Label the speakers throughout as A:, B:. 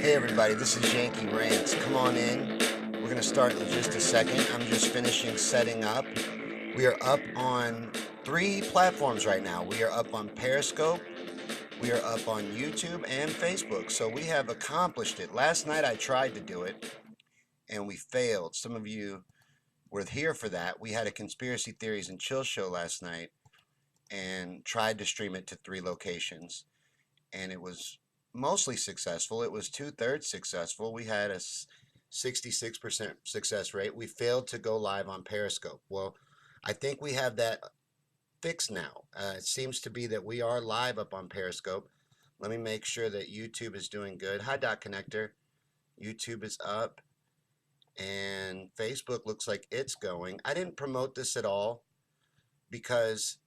A: Hey everybody, this is Yankey Rants. Come on in. We're going to start in just a second. I'm just finishing setting up. We are up on 3 platforms right now. We are up on Periscope, we are up on YouTube and Facebook. So we have accomplished it. Last night I tried to do it and we failed. Some of you were here for that. We had a conspiracy theories and chill show last night and tried to stream it to 3 locations, and it was mostly successful. It was 2/3 successful. We had a 66% success rate. We failed to go live on Periscope. Well, I think we have that fixed now. It seems to be that we are live up on Periscope. Let me make sure that YouTube is doing good. Hi, Dot Connector. YouTube is up, and Facebook looks like it's going. I didn't promote this at all because,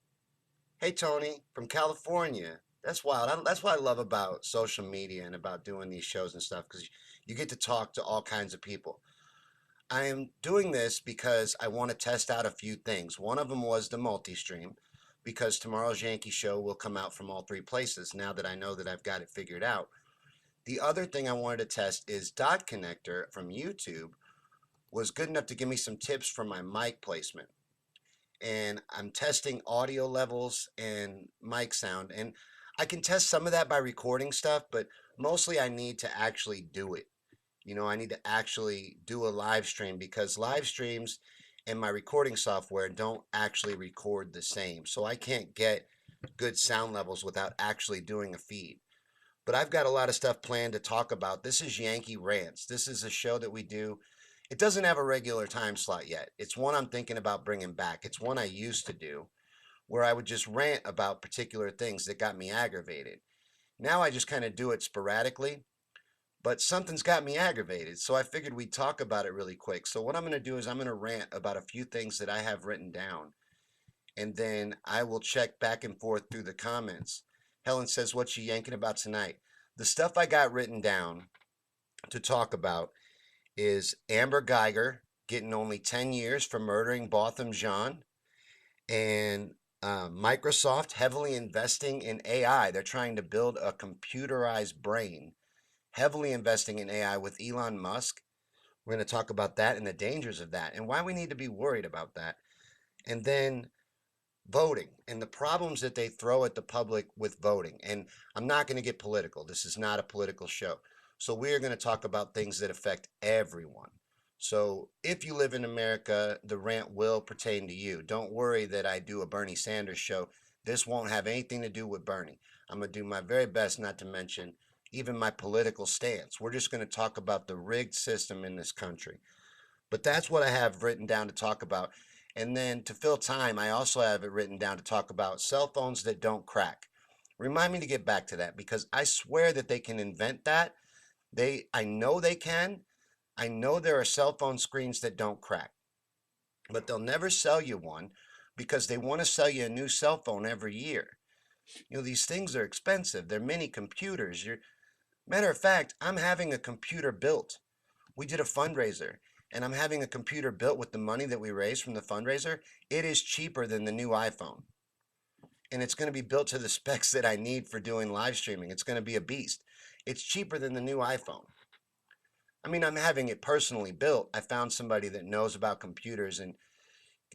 A: hey, Tony from California. That's wild. That's what I love about social media and about doing these shows and stuff, because you get to talk to all kinds of people. I am doing this because I want to test out a few things. One of them was the multi-stream, because tomorrow's Yankee show will come out from all 3 places now that I know that I've got it figured out. The other thing I wanted to test is Dot Connector from YouTube was good enough to give me some tips for my mic placement. And I'm testing audio levels and mic sound. And I can test some of that by recording stuff, but mostly I need to actually do it. I need to actually do a live stream, because live streams and my recording software don't actually record the same. So I can't get good sound levels without actually doing a feed. But I've got a lot of stuff planned to talk about. This is Yankey Rants. This is a show that we do. It doesn't have a regular time slot yet. It's one I'm thinking about bringing back. It's one I used to do, where I would just rant about particular things that got me aggravated. Now I just kind of do it sporadically, but something's got me aggravated, so I figured we'd talk about it really quick. So what I'm going to do is I'm going to rant about a few things that I have written down, and then I will check back and forth through the comments. Helen says, "What you yanking about tonight?" The stuff I got written down to talk about is Amber Guyger getting only 10 years for murdering Botham Jean, and Microsoft heavily investing in AI. They're trying to build a computerized brain, heavily investing in AI with Elon Musk. We're going to talk about that and the dangers of that and why we need to be worried about that. And then voting and the problems that they throw at the public with voting. And I'm not going to get political. This is not a political show. So we're going to talk about things that affect everyone. So if you live in America, the rant will pertain to you. Don't worry that I do a Bernie Sanders show. This won't have anything to do with Bernie. I'm going to do my very best not to mention even my political stance. We're just going to talk about the rigged system in this country. But that's what I have written down to talk about. And then to fill time, I also have it written down to talk about cell phones that don't crack. Remind me to get back to that, because I swear that they can invent that. I know they can. I know there are cell phone screens that don't crack, but they'll never sell you one because they want to sell you a new cell phone every year. These things are expensive. They're mini computers. Matter of fact, I'm having a computer built. We did a fundraiser, and I'm having a computer built with the money that we raised from the fundraiser. It is cheaper than the new iPhone, and it's going to be built to the specs that I need for doing live streaming. It's going to be a beast. It's cheaper than the new iPhone. I mean, I'm having it personally built. I found somebody that knows about computers and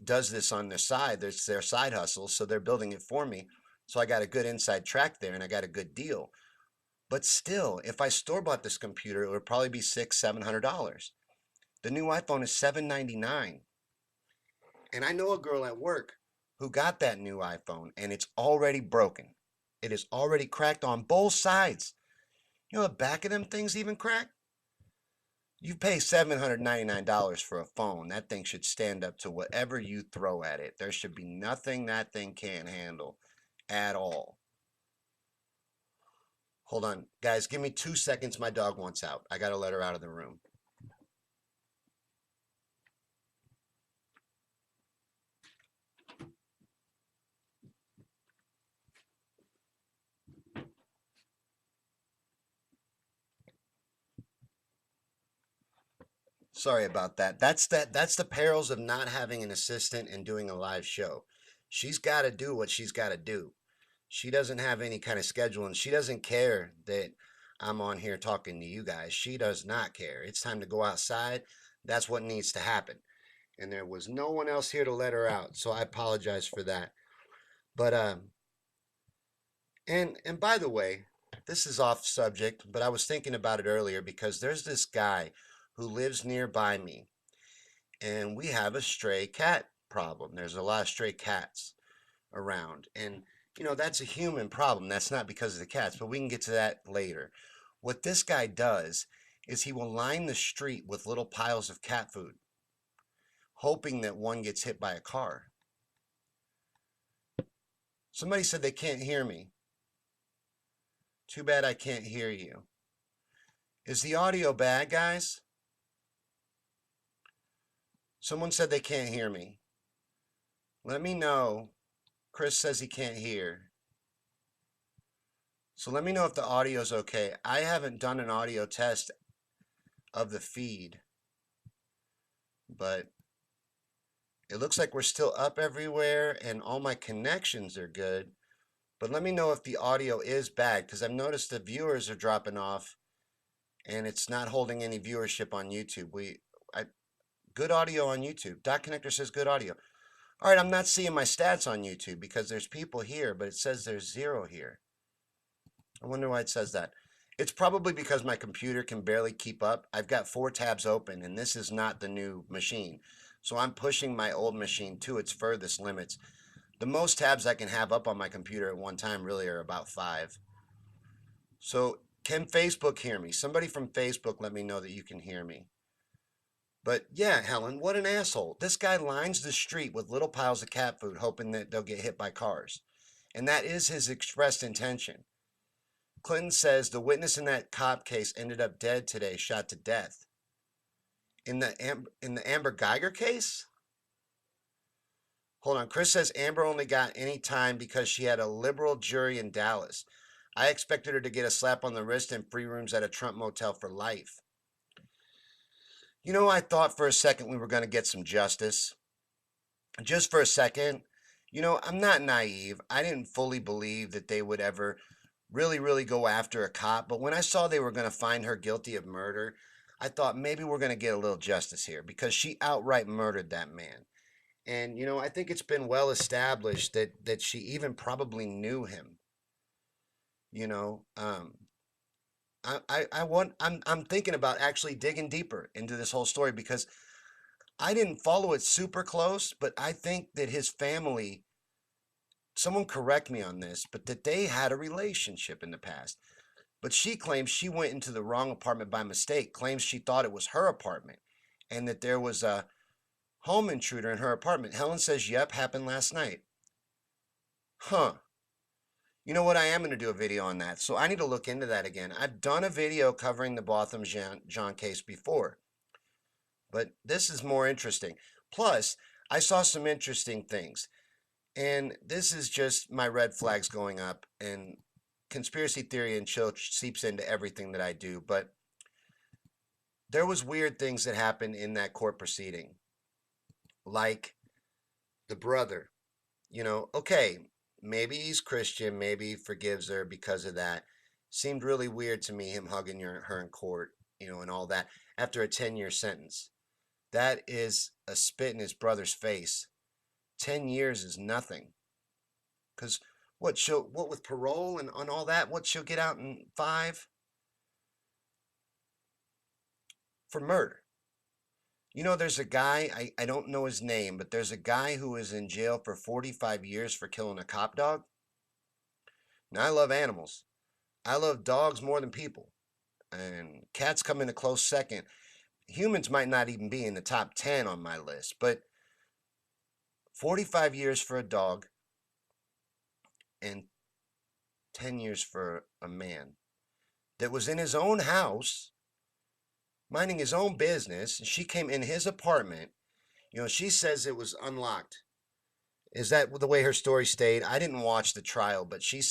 A: does this on their side. There's their side hustle, so they're building it for me. So I got a good inside track there, and I got a good deal. But still, if I store bought this computer, it would probably be $600-700. The new iPhone is $799. And I know a girl at work who got that new iPhone, and it's already broken. It is already cracked on both sides. The back of them things even crack. You pay $799 for a phone. That thing should stand up to whatever you throw at it. There should be nothing that thing can't handle at all. Hold on, guys, give me 2 seconds. My dog wants out. I got to let her out of the room. Sorry about that. That's the perils of not having an assistant and doing a live show. She's got to do what she's got to do. She doesn't have any kind of schedule, and she doesn't care that I'm on here talking to you guys. She does not care. It's time to go outside. That's what needs to happen. And there was no one else here to let her out. So I apologize for that. But and by the way, this is off subject, but I was thinking about it earlier because there's this guy who lives nearby me, and we have a stray cat problem. There's a lot of stray cats around, and that's a human problem. That's not because of the cats, but we can get to that later. What this guy does is he will line the street with little piles of cat food, hoping that one gets hit by a car. Somebody said they can't hear me. Too bad I can't hear you. Is the audio bad, guys? Someone said they can't hear me. Let me know. Chris says he can't hear. So let me know if the audio is okay. I haven't done an audio test of the feed, but it looks like we're still up everywhere and all my connections are good. But let me know if the audio is bad, because I've noticed the viewers are dropping off and it's not holding any viewership on YouTube. Good audio on YouTube. Dot Connector says good audio. All right, I'm not seeing my stats on YouTube because there's people here, but it says there's 0 here. I wonder why it says that. It's probably because my computer can barely keep up. I've got 4 tabs open, and this is not the new machine. So I'm pushing my old machine to its furthest limits. The most tabs I can have up on my computer at one time really are about 5. So can Facebook hear me? Somebody from Facebook let me know that you can hear me. But yeah, Helen, what an asshole. This guy lines the street with little piles of cat food, hoping that they'll get hit by cars. And that is his expressed intention. Clinton says the witness in that cop case ended up dead today, shot to death. In the Amber Guyger case? Hold on. Chris says Amber only got any time because she had a liberal jury in Dallas. I expected her to get a slap on the wrist and free rooms at a Trump motel for life. I thought for a second we were going to get some justice. Just for a second. I'm not naive. I didn't fully believe that they would ever really, really go after a cop. But when I saw they were going to find her guilty of murder, I thought maybe we're going to get a little justice here because she outright murdered that man. And, I think it's been well established that she even probably knew him. You know, I'm thinking about actually digging deeper into this whole story because I didn't follow it super close, but I think that his family, someone correct me on this, but that they had a relationship in the past. But she claims she went into the wrong apartment by mistake, claims she thought it was her apartment and that there was a home intruder in her apartment. Helen says, yep, happened last night. Huh. You know what? I am going to do a video on that. So I need to look into that again. I've done a video covering the Botham Jean case before, but this is more interesting. Plus, I saw some interesting things. And this is just my red flags going up, and conspiracy theory and chill seeps into everything that I do. But there was weird things that happened in that court proceeding, like the brother. Okay, maybe he's Christian, maybe he forgives her because of that. Seemed really weird to me, him hugging her in court, and all that after a 10-year sentence. That is a spit in his brother's face. 10 years is nothing. Because what with parole and on all that, what she'll get out in 5 for murder. There's a guy, I don't know his name, but there's a guy who is in jail for 45 years for killing a cop dog. Now, I love animals. I love dogs more than people. And cats come in a close second. Humans might not even be in the top 10 on my list, but 45 years for a dog and 10 years for a man that was in his own house, minding his own business. And she came in his apartment. She says it was unlocked. Is that the way her story stayed? I didn't watch the trial, but she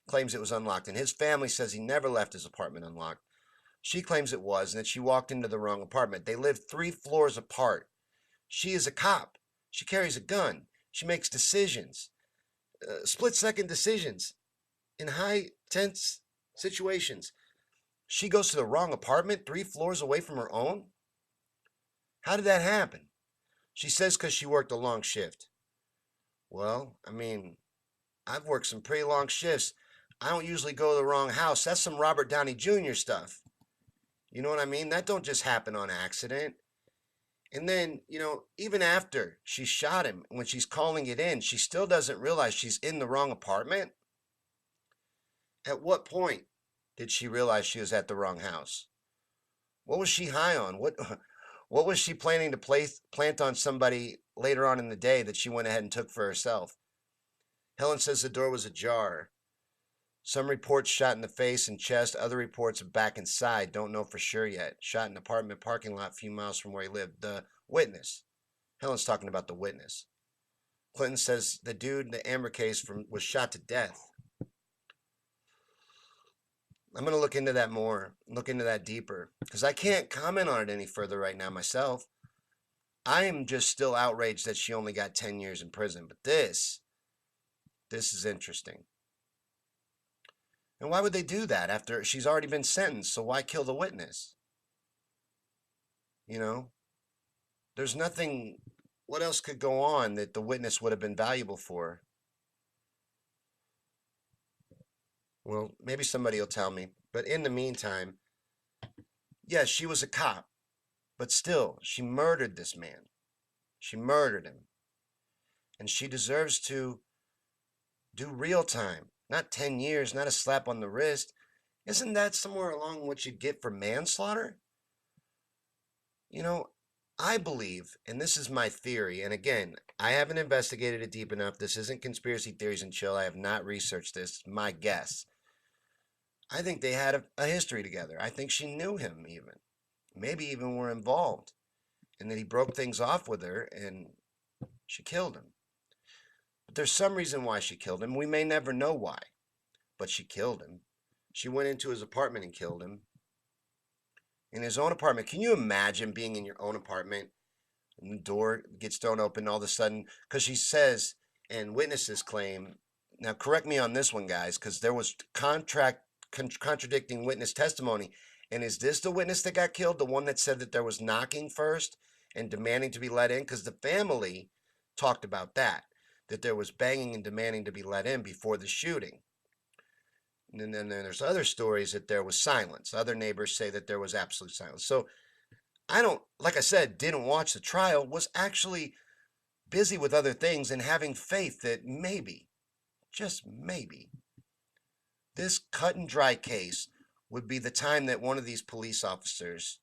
A: claims it was unlocked. And his family says he never left his apartment unlocked. She claims it was, and that she walked into the wrong apartment. They live 3 floors apart. She is a cop. She carries a gun. She makes decisions, split-second decisions in high, tense situations. She goes to the wrong apartment 3 floors away from her own? How did that happen? She says because she worked a long shift. Well, I mean, I've worked some pretty long shifts. I don't usually go to the wrong house. That's some Robert Downey Jr. stuff. You know what I mean? That don't just happen on accident. And then, even after she shot him, when she's calling it in, she still doesn't realize she's in the wrong apartment. At what point did she realize she was at the wrong house? What was she high on? What was she planning to plant on somebody later on in the day that she went ahead and took for herself? Helen says the door was ajar. Some reports shot in the face and chest, other reports back inside. Don't know for sure yet. Shot in an apartment parking lot a few miles from where he lived. The witness. Helen's talking about the witness. Clinton says the dude in the Amber case was shot to death. I'm going to look into that more, look into that deeper, because I can't comment on it any further right now myself. I am just still outraged that she only got 10 years in prison. But this is interesting. And why would they do that after she's already been sentenced? So why kill the witness? There's nothing. What else could go on that the witness would have been valuable for? Well, maybe somebody will tell me. But in the meantime, yes, she was a cop. But still, she murdered this man. She murdered him. And she deserves to do real time. Not 10 years, not a slap on the wrist. Isn't that somewhere along what you'd get for manslaughter? I believe, and this is my theory, and again, I haven't investigated it deep enough. This isn't conspiracy theories and chill. I have not researched this. My guess. I think they had a history together. I think she knew him even. Maybe even were involved. And that he broke things off with her and she killed him. But there's some reason why she killed him. We may never know why. But she killed him. She went into his apartment and killed him. In his own apartment. Can you imagine being in your own apartment and the door gets thrown open all of a sudden? Because she says, and witnesses claim, now correct me on this one, guys, because there was contradicting witness testimony. And is this the witness that got killed? The one that said that there was knocking first and demanding to be let in? Because the family talked about that there was banging and demanding to be let in before the shooting. And then there's other stories that there was silence. Other neighbors say that there was absolute silence. So I don't, like I said, didn't watch the trial, was actually busy with other things and having faith that maybe, just maybe, this cut and dry case would be the time that one of these police officers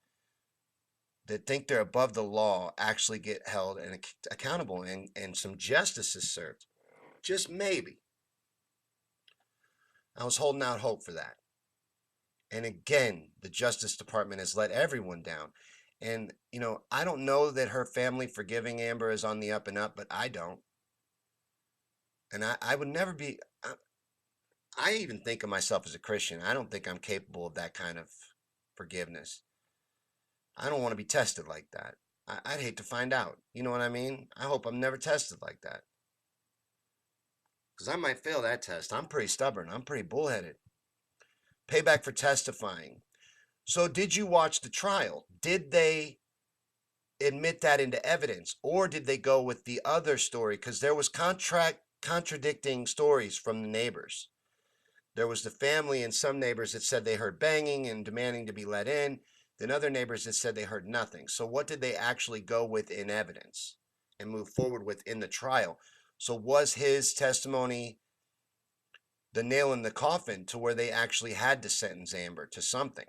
A: that think they're above the law actually get held and accountable and some justice is served. Just maybe. I was holding out hope for that. And again, the Justice Department has let everyone down. And, I don't know that her family forgiving Amber is on the up and up, but I don't. And I would never be, I even think of myself as a Christian. I don't think I'm capable of that kind of forgiveness. I don't want to be tested like that. I'd hate to find out. You know what I mean? I hope I'm never tested like that. Because I might fail that test. I'm pretty stubborn. I'm pretty bullheaded. Payback for testifying. So did you watch the trial? Did they admit that into evidence? Or did they go with the other story? Because there was contradicting stories from the neighbors. There was the family and some neighbors that said they heard banging and demanding to be let in. Then other neighbors that said they heard nothing. So what did they actually go with in evidence and move forward with in the trial? So was his testimony the nail in the coffin to where they actually had to sentence Amber to something?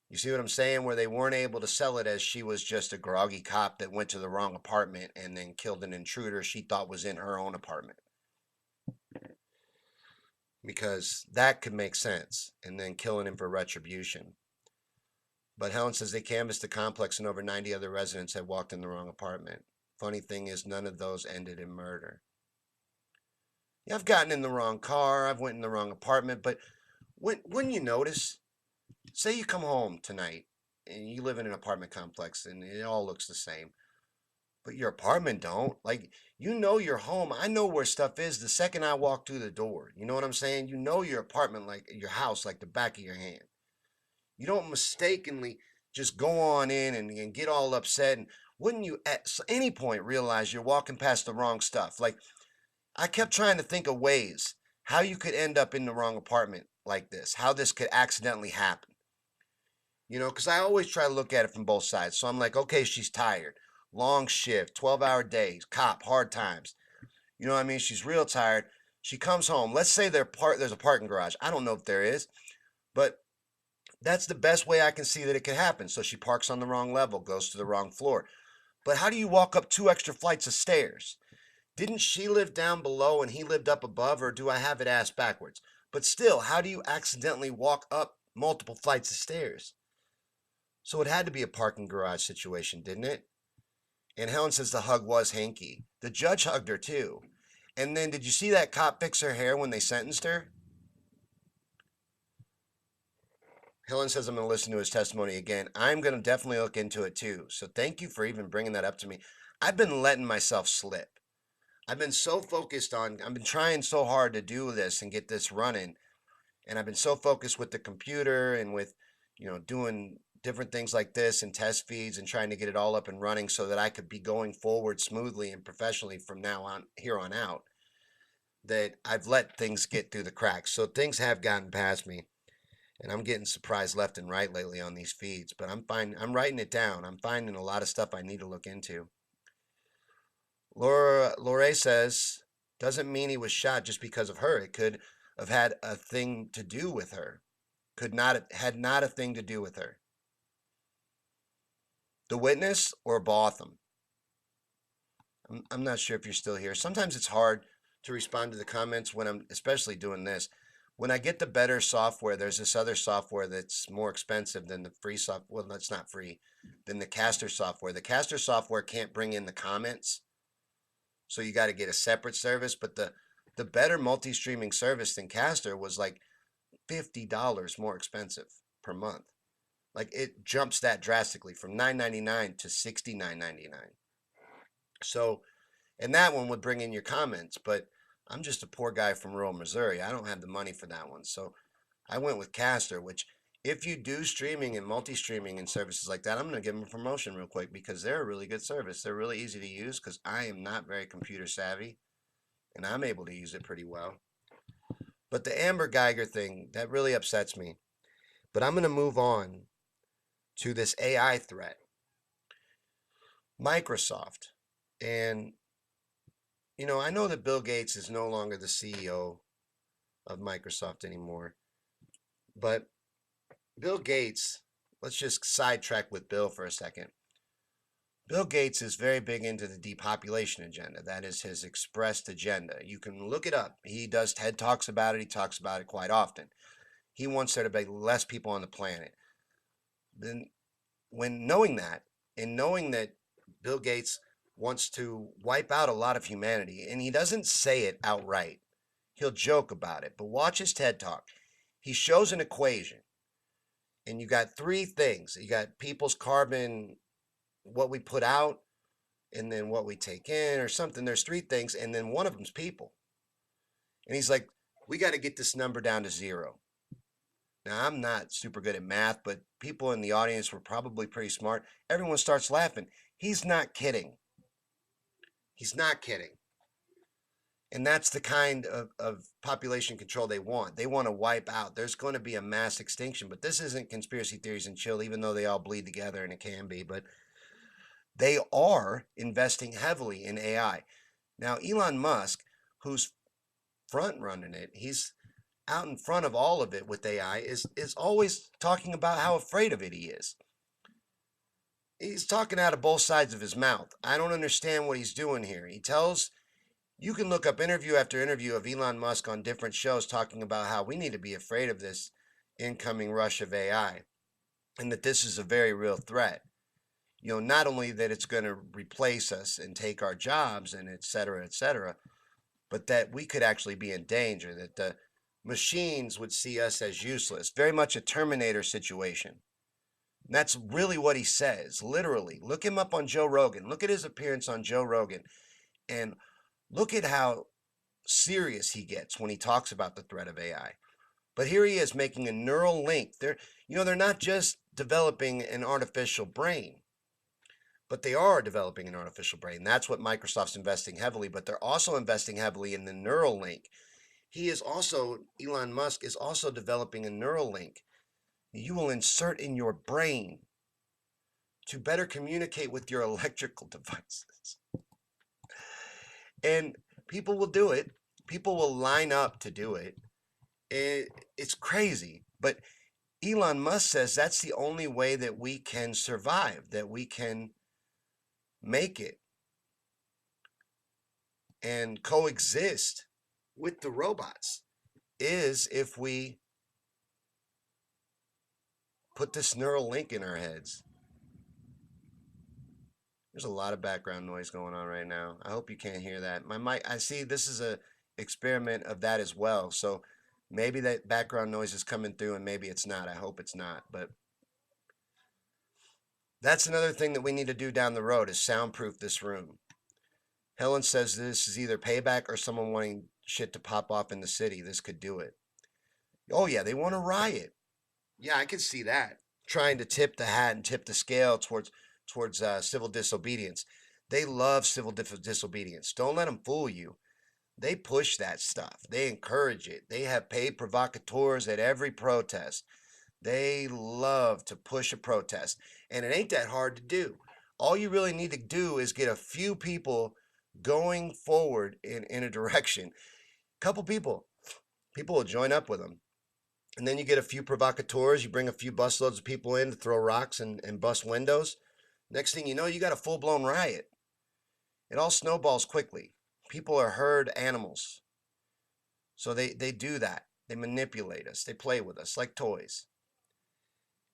A: You see what I'm saying? Where they weren't able to sell it as she was just a groggy cop that went to the wrong apartment and then killed an intruder she thought was in her own apartment. Because that could make sense. And then killing him for retribution. But Helen says they canvassed the complex and over 90 other residents had walked in the wrong apartment. Funny thing is, none of those ended in murder. Yeah, I've gotten in the wrong car. I've went in the wrong apartment. But wouldn't you notice? Say you come home tonight and you live in an apartment complex and it all looks the same. But your apartment don't. Like, your home. I know where stuff is the second I walk through the door. You know what I'm saying? You know your apartment, like your house, like the back of your hand. You don't mistakenly just go on in and get all upset. And wouldn't you at any point realize you're walking past the wrong stuff? Like, I kept trying to think of ways how you could end up in the wrong apartment like this, how this could accidentally happen. Because I always try to look at it from both sides. So I'm like, okay, she's tired. Long shift, 12-hour days, cop, hard times. You know what I mean? She's real tired. She comes home. Let's say there's a parking garage. I don't know if there is, but that's the best way I can see that it could happen. So she parks on the wrong level, goes to the wrong floor. But how do you walk up 2 extra flights of stairs? Didn't she live down below and he lived up above, or do I have it ass backwards? But still, how do you accidentally walk up multiple flights of stairs? So it had to be a parking garage situation, didn't it? And Helen says the hug was hanky. The judge hugged her too. And then did you see that cop fix her hair when they sentenced her? Helen says I'm going to listen to his testimony again. I'm going to definitely look into it too. So thank you for even bringing that up to me. I've been letting myself slip. I've been trying so hard to do this and get this running. And I've been so focused with the computer and with, doing different things like this and test feeds and trying to get it all up and running so that I could be going forward smoothly and professionally from now on, here on out, that I've let things get through the cracks. So things have gotten past me. And I'm getting surprised left and right lately on these feeds, but I'm fine. I'm writing it down. I'm finding a lot of stuff I need to look into. Lore says, doesn't mean he was shot just because of her. It could have had a thing to do with her. Had not a thing to do with her. The witness or Botham? I'm not sure if you're still here. Sometimes it's hard to respond to the comments when I'm especially doing this. When I get the better software, there's this other software that's more expensive than the free software. Well, that's not free, than the Caster software. The Caster software can't bring in the comments, so you got to get a separate service. But the better multi-streaming service than Caster was like $50 more expensive per month. Like, it jumps that drastically from $9.99 to $69.99. So, and that one would bring in your comments, but I'm just a poor guy from rural Missouri. I don't have the money for that one. So I went with Caster, which, if you do streaming and multi-streaming and services like that, I'm going to give them a promotion real quick because they're a really good service. They're really easy to use because I am not very computer savvy and I'm able to use it pretty well. But the Amber Guyger thing, that really upsets me. But I'm going to move on to this AI threat. Microsoft. And, I know that Bill Gates is no longer the CEO of Microsoft anymore. But Bill Gates, let's just sidetrack with Bill for a second. Bill Gates is very big into the depopulation agenda. That is his expressed agenda. You can look it up. He does TED Talks about it. He talks about it quite often. He wants there to be less people on the planet. Then, when knowing that, and knowing that Bill Gates wants to wipe out a lot of humanity, and he doesn't say it outright, he'll joke about it, but watch his TED Talk. He shows an equation, and you got three things. You got people's carbon, what we put out, and then what we take in, or something. There's three things, and then one of them's people. And he's like, we got to get this number down to zero. Now, I'm not super good at math, but people in the audience were probably pretty smart. Everyone starts laughing. He's not kidding. He's not kidding. And that's the kind of population control they want. They want to wipe out. There's going to be a mass extinction, but this isn't conspiracy theories and chill, even though they all bleed together, and it can be. But they are investing heavily in AI. Now, Elon Musk, who's front running it, he's out in front of all of it with AI, is always talking about how afraid of it he is. He's talking out of both sides of his mouth. I don't understand what he's doing here. You can look up interview after interview of Elon Musk on different shows talking about how we need to be afraid of this incoming rush of AI and that this is a very real threat. Not only that it's going to replace us and take our jobs and et cetera, but that we could actually be in danger, that the machines would see us as useless. Very much a Terminator situation. And that's really what he says, literally. Look him up on Joe Rogan. Look at his appearance on Joe Rogan. And look at how serious he gets when he talks about the threat of AI. But here he is making a neural link. They're not just developing an artificial brain, but they are developing an artificial brain. That's what Microsoft's investing heavily, but they're also investing heavily in the neural link. Elon Musk is also developing a neural link you will insert in your brain to better communicate with your electrical devices. And people will do it. People will line up to do it. It's crazy. But Elon Musk says that's the only way that we can survive, that we can make it and coexist with the robots, is if we put this neural link in our heads. There's a lot of background noise going on right now. I hope you can't hear that. My mic, I see this is a experiment of that as well. So maybe that background noise is coming through and maybe it's not. I hope it's not. But that's another thing that we need to do down the road is soundproof this room. Helen says this is either payback or someone wanting shit to pop off in the city. This could do it. Oh yeah, they want to riot. Yeah, I could see that. Trying to tip the hat and tip the scale towards civil disobedience. They love civil disobedience. Don't let them fool you. They push that stuff. They encourage it. They have paid provocateurs at every protest. They love to push a protest. And it ain't that hard to do. All you really need to do is get a few people going forward in a direction. A couple people will join up with them. And then you get a few provocateurs. You bring a few busloads of people in to throw rocks and bust windows. Next thing you know, you got a full-blown riot. It all snowballs quickly. People are herd animals. So they do that. They manipulate us. They play with us like toys.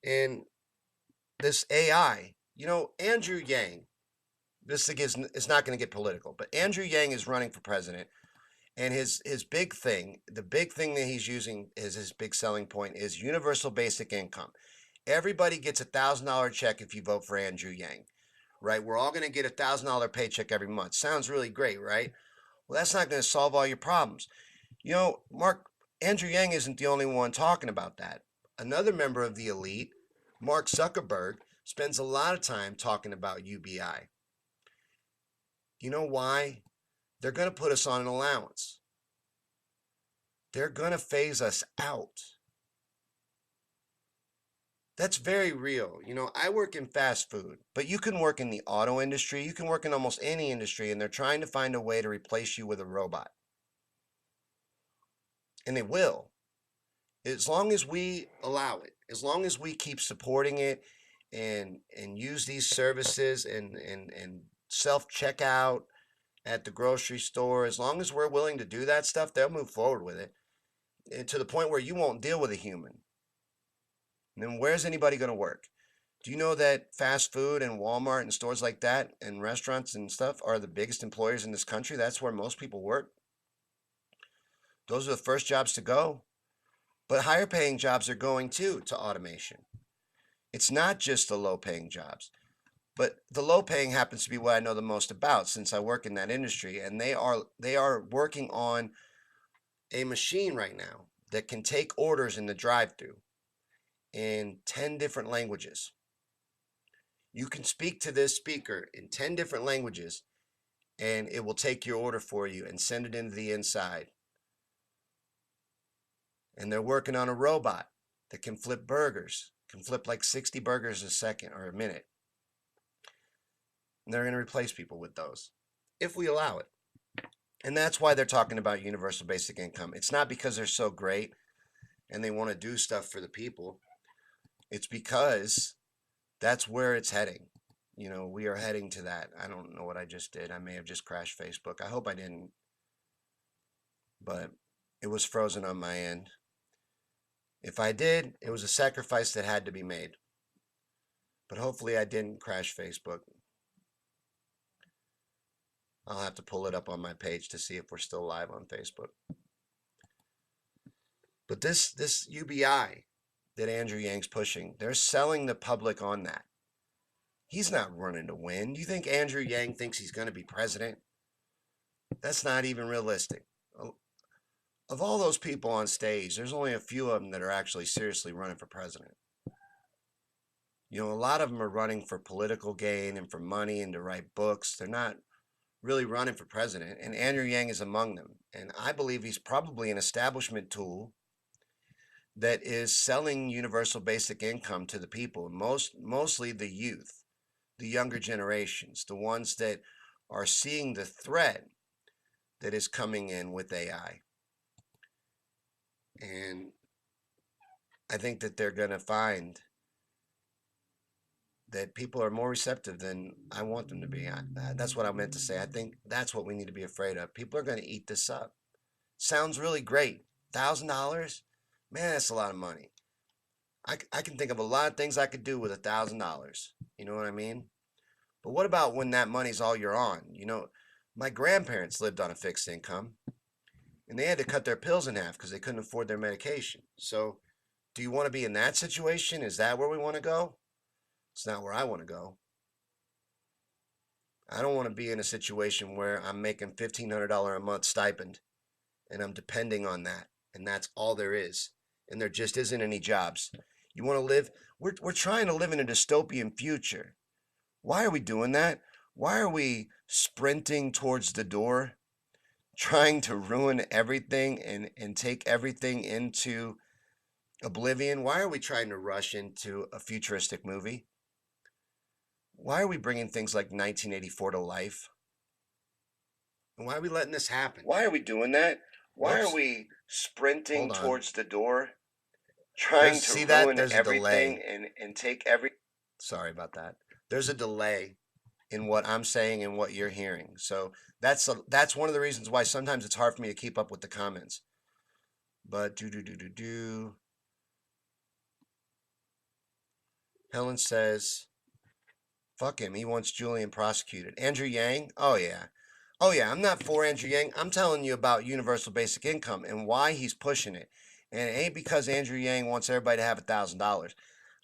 A: And this AI, Andrew Yang, this is not going to get political, but Andrew Yang is running for president. And his big thing, the big thing that he's using is his big selling point is universal basic income. Everybody gets $1,000 check if you vote for Andrew Yang, right? We're all going to get $1,000 paycheck every month. Sounds really great, right? Well, that's not going to solve all your problems. Andrew Yang isn't the only one talking about that. Another member of the elite, Mark Zuckerberg, spends a lot of time talking about UBI. You know why? They're going to put us on an allowance. They're going to phase us out. That's very real. I work in fast food, but you can work in the auto industry. You can work in almost any industry, and they're trying to find a way to replace you with a robot. And they will. As long as we allow it, as long as we keep supporting it and use these services and self-checkout at the grocery store, as long as we're willing to do that stuff, they'll move forward with it and to the point where you won't deal with a human. And then where's anybody going to work? Do you know that fast food and Walmart and stores like that and restaurants and stuff are the biggest employers in this country? That's where most people work. Those are the first jobs to go. But higher paying jobs are going too to automation. It's not just the low paying jobs. But the low paying happens to be what I know the most about since I work in that industry. And they are working on a machine right now that can take orders in the drive-thru in 10 different languages. You can speak to this speaker in 10 different languages and it will take your order for you and send it into the inside. And they're working on a robot that can flip burgers, can flip like 60 burgers a second or a minute. And they're going to replace people with those if we allow it. And that's why they're talking about universal basic income. It's not because they're so great and they want to do stuff for the people. It's because that's where it's heading. We are heading to that. I don't know what I just did. I may have just crashed Facebook. I hope I didn't. But it was frozen on my end. If I did, it was a sacrifice that had to be made. But hopefully I didn't crash Facebook. I'll have to pull it up on my page to see if we're still live on Facebook. But this UBI that Andrew Yang's pushing, they're selling the public on that. He's not running to win. You think Andrew Yang thinks he's going to be president? That's not even realistic. Of all those people on stage, there's only a few of them that are actually seriously running for president. You know, a lot of them are running for political gain and for money and to write books. They're not really running for president, and Andrew Yang is among them. And I believe he's probably an establishment tool that is selling universal basic income to the people, mostly the youth, the younger generations, the ones that are seeing the threat that is coming in with AI. And I think that they're going to find that people are more receptive than I want them to be. That's what I meant to say. I think that's what we need to be afraid of. People are going to eat this up. Sounds really great. $1,000? Man, that's a lot of money. I can think of a lot of things I could do with $1,000. You know what I mean? But what about when that money's all you're on? You know, my grandparents lived on a fixed income and they had to cut their pills in half because they couldn't afford their medication. So, do you want to be in that situation? Is that where we want to go? It's not where I want to go. I don't want to be in a situation where I'm making $1,500 a month stipend and I'm depending on that, and that's all there is, and there just isn't any jobs. You want to live? We're trying to live in a dystopian future. Why are we doing that? Why are we sprinting towards the door, trying to ruin everything and take everything into oblivion? Why are we trying to rush into a futuristic movie? Why are we bringing things like 1984 to life? And why are we letting this happen? Why are we doing that? Why are we sprinting towards the door, trying to ruin everything and take every... Sorry about that. There's a delay in what I'm saying and what you're hearing. So that's one of the reasons why sometimes it's hard for me to keep up with the comments. But Helen says, fuck him. He wants Julian prosecuted. Andrew Yang? Oh, yeah. Oh, yeah. I'm not for Andrew Yang. I'm telling you about universal basic income and why he's pushing it. And it ain't because Andrew Yang wants everybody to have $1,000.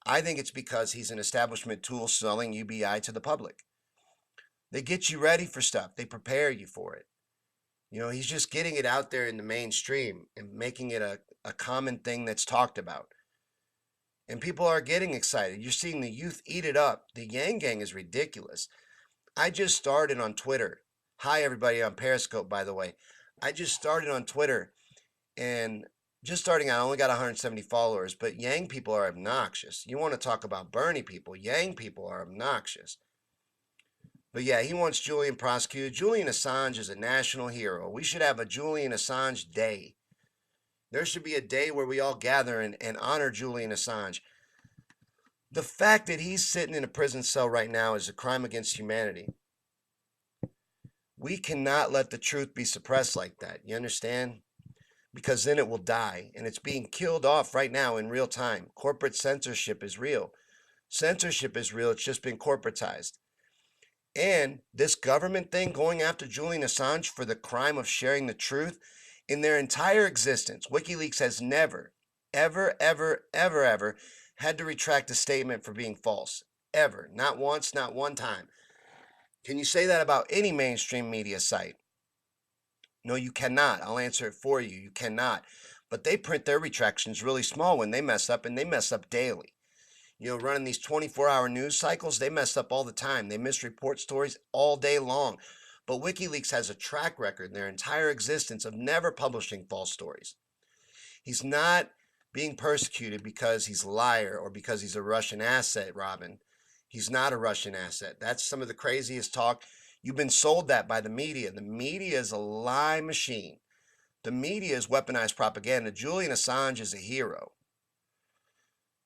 A: I think it's because he's an establishment tool selling UBI to the public. They get you ready for stuff. They prepare you for it. You know, he's just getting it out there in the mainstream and making it a common thing that's talked about. And people are getting excited. You're seeing the youth eat it up. The Yang Gang is ridiculous. I just started on Twitter. Hi, everybody on Periscope, by the way. I just started on Twitter, and just starting out, I only got 170 followers, but Yang people are obnoxious. You want to talk about Bernie people, Yang people are obnoxious. But yeah, he wants Julian prosecuted. Julian Assange is a national hero. We should have a Julian Assange day. There should be a day where we all gather and honor Julian Assange. The fact that he's sitting in a prison cell right now is a crime against humanity. We cannot let the truth be suppressed like that. You understand? Because then it will die. And it's being killed off right now in real time. Corporate censorship is real. Censorship is real. It's just been corporatized. And this government thing going after Julian Assange for the crime of sharing the truth in their entire existence, WikiLeaks has never, ever, ever, ever, ever had to retract a statement for being false. Ever. Not once, not one time. Can you say that about any mainstream media site? No, you cannot. I'll answer it for you. You cannot. But they print their retractions really small when they mess up, and they mess up daily. You know, running these 24-hour news cycles, they mess up all the time. They misreport stories all day long. But WikiLeaks has a track record in their entire existence of never publishing false stories. He's not being persecuted because he's a liar or because he's a Russian asset, Robin. He's not a Russian asset. That's some of the craziest talk. You've been sold that by the media. The media is a lie machine. The media is weaponized propaganda. Julian Assange is a hero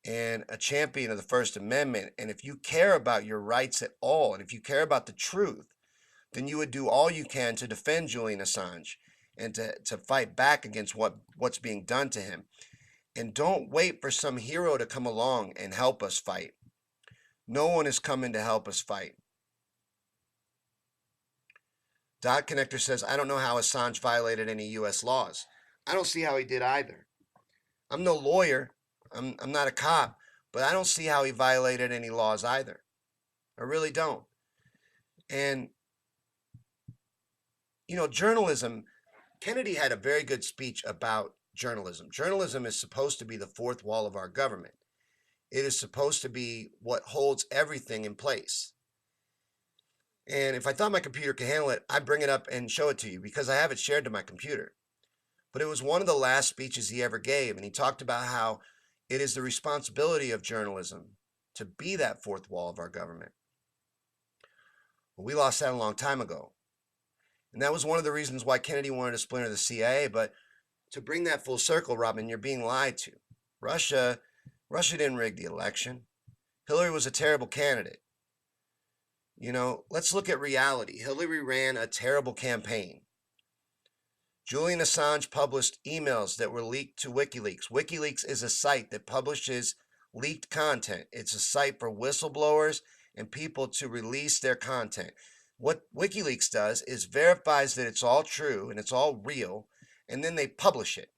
A: and a champion of the First Amendment. And if you care about your rights at all, and if you care about the truth, then you would do all you can to defend Julian Assange and to fight back against what's being done to him. And don't wait for some hero to come along and help us fight. No one is coming to help us fight. Dot Connector says, I don't know how Assange violated any U.S. laws. I don't see how he did either. I'm no lawyer. I'm not a cop, but I don't see how he violated any laws either. I really don't. And, you know, journalism, Kennedy had a very good speech about journalism. Journalism is supposed to be the fourth wall of our government. It is supposed to be what holds everything in place. And if I thought my computer could handle it, I'd bring it up and show it to you because I have it shared to my computer. But it was one of the last speeches he ever gave, and he talked about how it is the responsibility of journalism to be that fourth wall of our government. Well, we lost that a long time ago. And that was one of the reasons why Kennedy wanted to splinter the CIA. But to bring that full circle, Robin, you're being lied to. Russia didn't rig the election. Hillary was a terrible candidate. Let's look at reality. Hillary ran a terrible campaign. Julian Assange published emails that were leaked to WikiLeaks. WikiLeaks is a site that publishes leaked content. It's a site for whistleblowers and people to release their content. What WikiLeaks does is verifies that it's all true and it's all real, and then they publish it.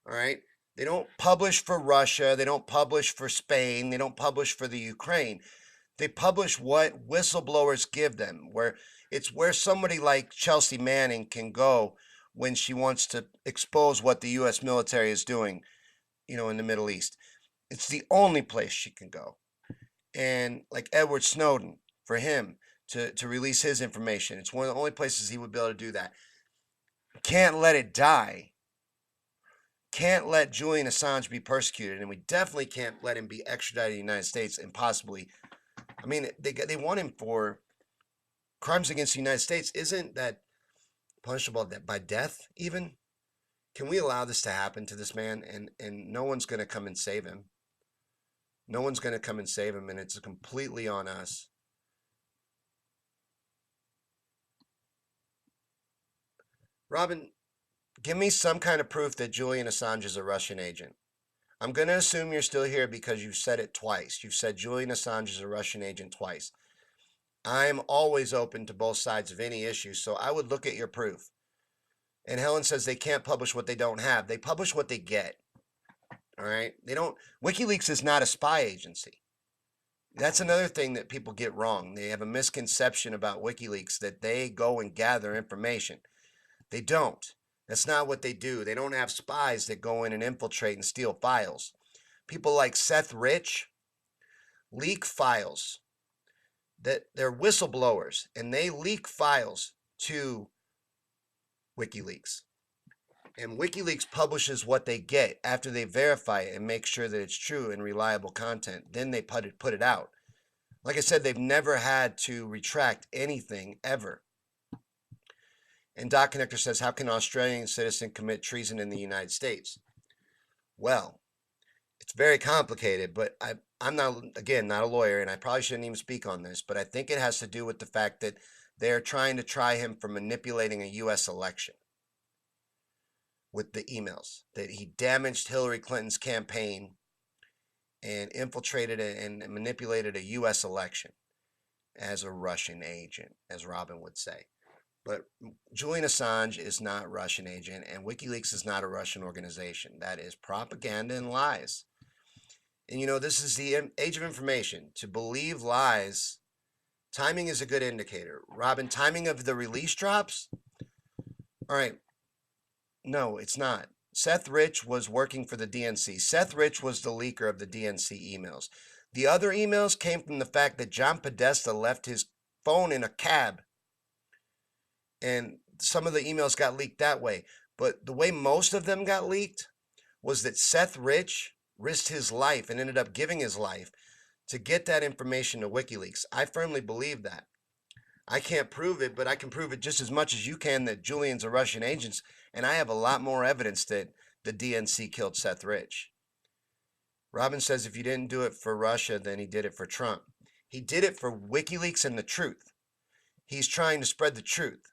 A: All right? They don't publish for Russia. They don't publish for Spain. They don't publish for the Ukraine. They publish what whistleblowers give them, where it's where somebody like Chelsea Manning can go when she wants to expose what the U.S. military is doing, in the Middle East. It's the only place she can go. And like Edward Snowden, for him to release his information, it's one of the only places he would be able to do that. Can't let it die. Can't let Julian Assange be persecuted, and we definitely can't let him be extradited to the United States and possibly. I mean, they want him for crimes against the United States. Isn't that punishable by death even? Can we allow this to happen to this man? And no one's going to come and save him. No one's going to come and save him, and it's completely on us. Robin, give me some kind of proof that Julian Assange is a Russian agent. I'm going to assume you're still here because you've said it twice. You've said Julian Assange is a Russian agent twice. I'm always open to both sides of any issue, so I would look at your proof. And Helen says they can't publish what they don't have. They publish what they get. All right? They don't. WikiLeaks is not a spy agency. That's another thing that people get wrong. They have a misconception about WikiLeaks that they go and gather information. They don't. That's not what they do. They don't have spies that go in and infiltrate and steal files. People like Seth Rich leak files. That they're whistleblowers and they leak files to WikiLeaks. And WikiLeaks publishes what they get after they verify it and make sure that it's true and reliable content. Then they put it out. Like I said, they've never had to retract anything ever. And Dot Connector says, how can an Australian citizen commit treason in the United States? Well, it's very complicated, but I'm not a lawyer, and I probably shouldn't even speak on this, but I think it has to do with the fact that they're trying to try him for manipulating a U.S. election with the emails, that he damaged Hillary Clinton's campaign and infiltrated and manipulated a U.S. election as a Russian agent, as Robin would say. But Julian Assange is not a Russian agent, and WikiLeaks is not a Russian organization. That is propaganda and lies. And this is the age of information. To believe lies, timing is a good indicator. Robin, timing of the release drops? All right. No, it's not. Seth Rich was working for the DNC. Seth Rich was the leaker of the DNC emails. The other emails came from the fact that John Podesta left his phone in a cab. And some of the emails got leaked that way. But the way most of them got leaked was that Seth Rich risked his life and ended up giving his life to get that information to WikiLeaks. I firmly believe that. I can't prove it, but I can prove it just as much as you can that Julian's a Russian agent, and I have a lot more evidence that the DNC killed Seth Rich. Robin says if you didn't do it for Russia, then he did it for Trump. He did it for WikiLeaks and the truth. He's trying to spread the truth.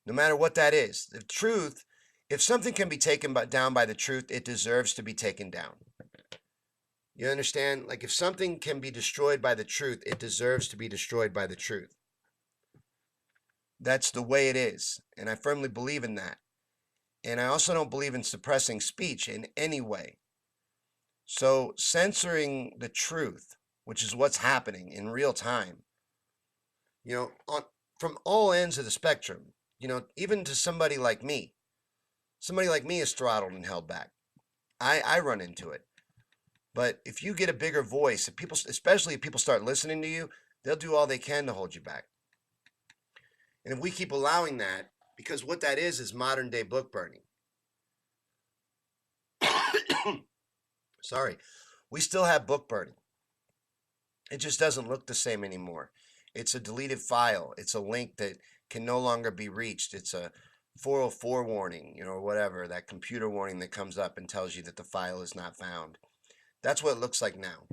A: No matter what that is. The truth, if something can be taken down by the truth, it deserves to be taken down. You understand? Like if something can be destroyed by the truth, it deserves to be destroyed by the truth. That's the way it is. And I firmly believe in that. And I also don't believe in suppressing speech in any way. So censoring the truth, which is what's happening in real time, from all ends of the spectrum, Even to somebody like me is throttled and held back. I run into it. But if you get a bigger voice, if people, especially if people start listening to you, they'll do all they can to hold you back. And if we keep allowing that, because what that is modern day book burning. Sorry, we still have book burning. It just doesn't look the same anymore. It's a deleted file. It's a link that can no longer be reached. It's a 404 warning, or whatever, that computer warning that comes up and tells you that the file is not found. That's what it looks like now.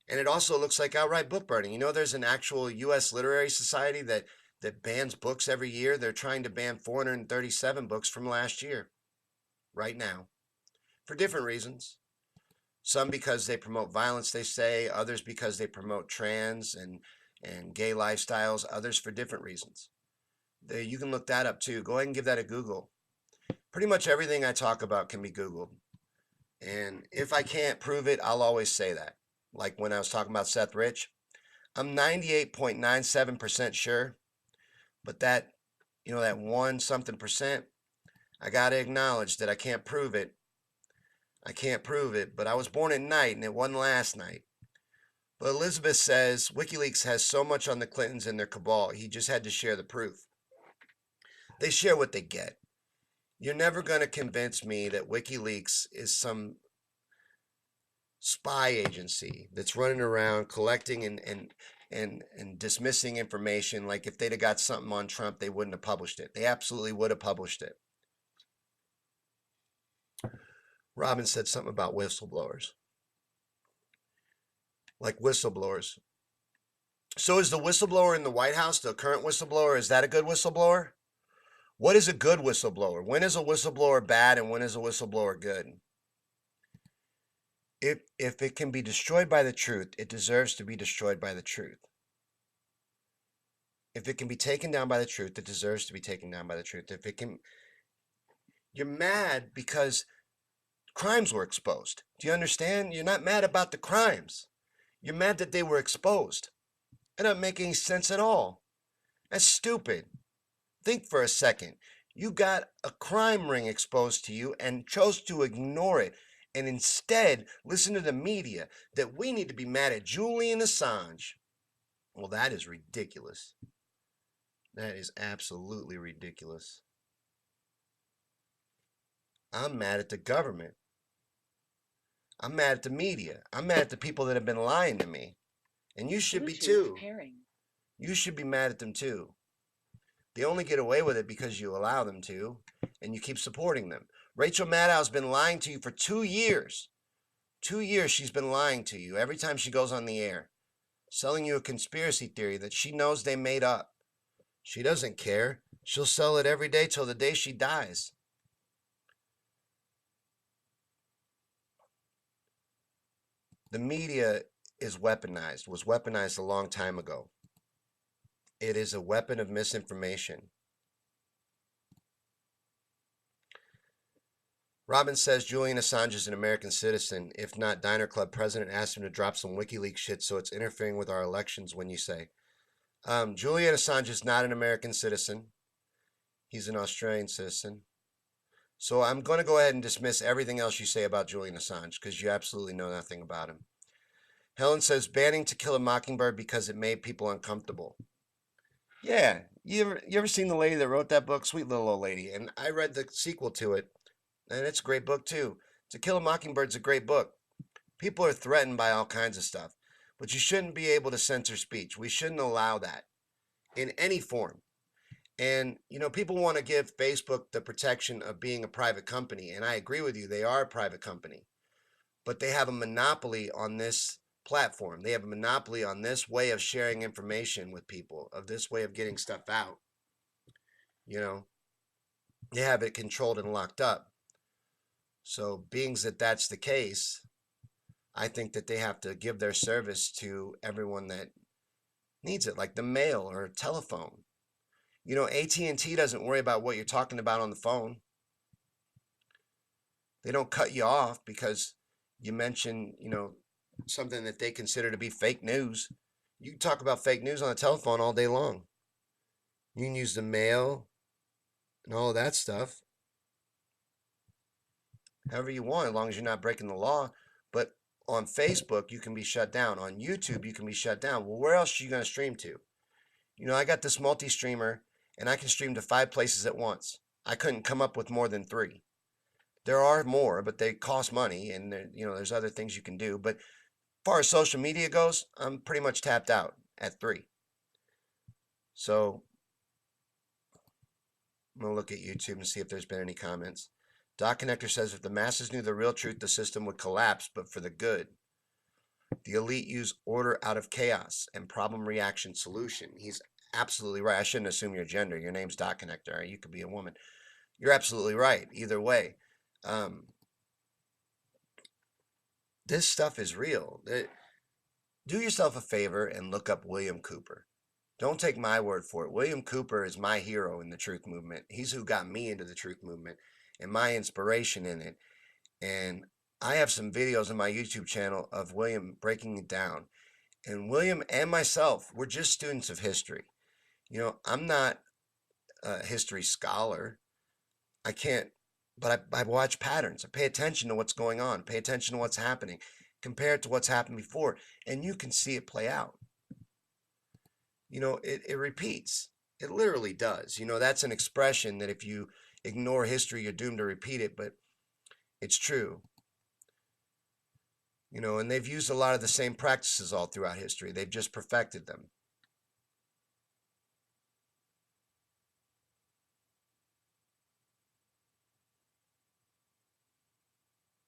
A: And it also looks like outright book burning. There's an actual U.S. literary society that bans books every year. They're trying to ban 437 books from last year, right now, for different reasons. Some because they promote violence, they say, others because they promote trans and gay lifestyles, others for different reasons. You can look that up too. Go ahead and give that a Google. Pretty much everything I talk about can be Googled. And if I can't prove it, I'll always say that. Like when I was talking about Seth Rich, I'm 98.97% sure, but that 1 something percent, I got to acknowledge that I can't prove it. I can't prove it, but I was born at night and it wasn't last night. But Elizabeth says WikiLeaks has so much on the Clintons and their cabal, he just had to share the proof. They share what they get. You're never going to convince me that WikiLeaks is some spy agency that's running around collecting and dismissing information. Like if they'd have got something on Trump, they wouldn't have published it. They absolutely would have published it. Robin said something about whistleblowers. Like whistleblowers. So is the whistleblower in the White House, the current whistleblower, is that a good whistleblower? What is a good whistleblower? When is a whistleblower bad and when is a whistleblower good? If it can be destroyed by the truth, it deserves to be destroyed by the truth. If it can be taken down by the truth, it deserves to be taken down by the truth. If it can, you're mad because crimes were exposed. Do you understand? You're not mad about the crimes. You're mad that they were exposed. It doesn't make any sense at all. That's stupid. Think for a second. You got a crime ring exposed to you and chose to ignore it and instead listen to the media that we need to be mad at Julian Assange. Well, that is ridiculous. That is absolutely ridiculous. I'm mad at the government. I'm mad at the media. I'm mad at the people that have been lying to me. And you should be too. You should be mad at them too. They only get away with it because you allow them to, and you keep supporting them. Rachel Maddow's been lying to you for 2 years. 2 years she's been lying to you every time she goes on the air, selling you a conspiracy theory that she knows they made up. She doesn't care. She'll sell it every day till the day she dies. The media is weaponized, was weaponized a long time ago. It is a weapon of misinformation. Robin says Julian Assange is an American citizen. If not, Diner Club president asked him to drop some WikiLeaks shit, so it's interfering with our elections when you say. Julian Assange is not an American citizen. He's an Australian citizen. So I'm going to go ahead and dismiss everything else you say about Julian Assange because you absolutely know nothing about him. Helen says banning To Kill a Mockingbird because it made people uncomfortable. Yeah, you ever seen the lady that wrote that book? Sweet little old lady. And I read the sequel to it, and it's a great book too. To Kill a Mockingbird's a great book. People are threatened by all kinds of stuff, but you shouldn't be able to censor speech. We shouldn't allow that in any form. And, people want to give Facebook the protection of being a private company, and I agree with you, they are a private company. But they have a monopoly on this platform. They have a monopoly on this way of sharing information with people, of this way of getting stuff out. They have it controlled and locked up. So, being that that's the case, I think that they have to give their service to everyone that needs it, like the mail or telephone. AT&T doesn't worry about what you're talking about on the phone. They don't cut you off because you mention, something that they consider to be fake news. You can talk about fake news on the telephone all day long. You can use the mail. and all that stuff. However you want, as long as you're not breaking the law. But on Facebook, you can be shut down. On YouTube, you can be shut down. Well, where else are you going to stream to? I got this multi-streamer, and I can stream to 5 places at once. I couldn't come up with more than 3. There are more, but they cost money, and there's other things you can do. But as far as social media goes, I'm pretty much tapped out at 3. So I'm gonna look at YouTube and see if there's been any comments. Dot Connector says if the masses knew the real truth, the system would collapse, but for the good. The elite use order out of chaos and problem reaction solution. He's absolutely right. I shouldn't assume your gender. Your name's Dot Connector. Right? You could be a woman. You're absolutely right. Either way, this stuff is real. Do yourself a favor and look up William Cooper. Don't take my word for it. William Cooper is my hero in the truth movement. He's who got me into the truth movement and my inspiration in it. And I have some videos on my YouTube channel of William breaking it down. And William and myself, we're just students of history. I'm not a history scholar. I can't, but I watch patterns. I pay attention to what's going on, pay attention to what's happening, compare it to what's happened before, and you can see it play out. It repeats. It literally does. That's an expression that if you ignore history, you're doomed to repeat it, but it's true. And they've used a lot of the same practices all throughout history. They've just perfected them.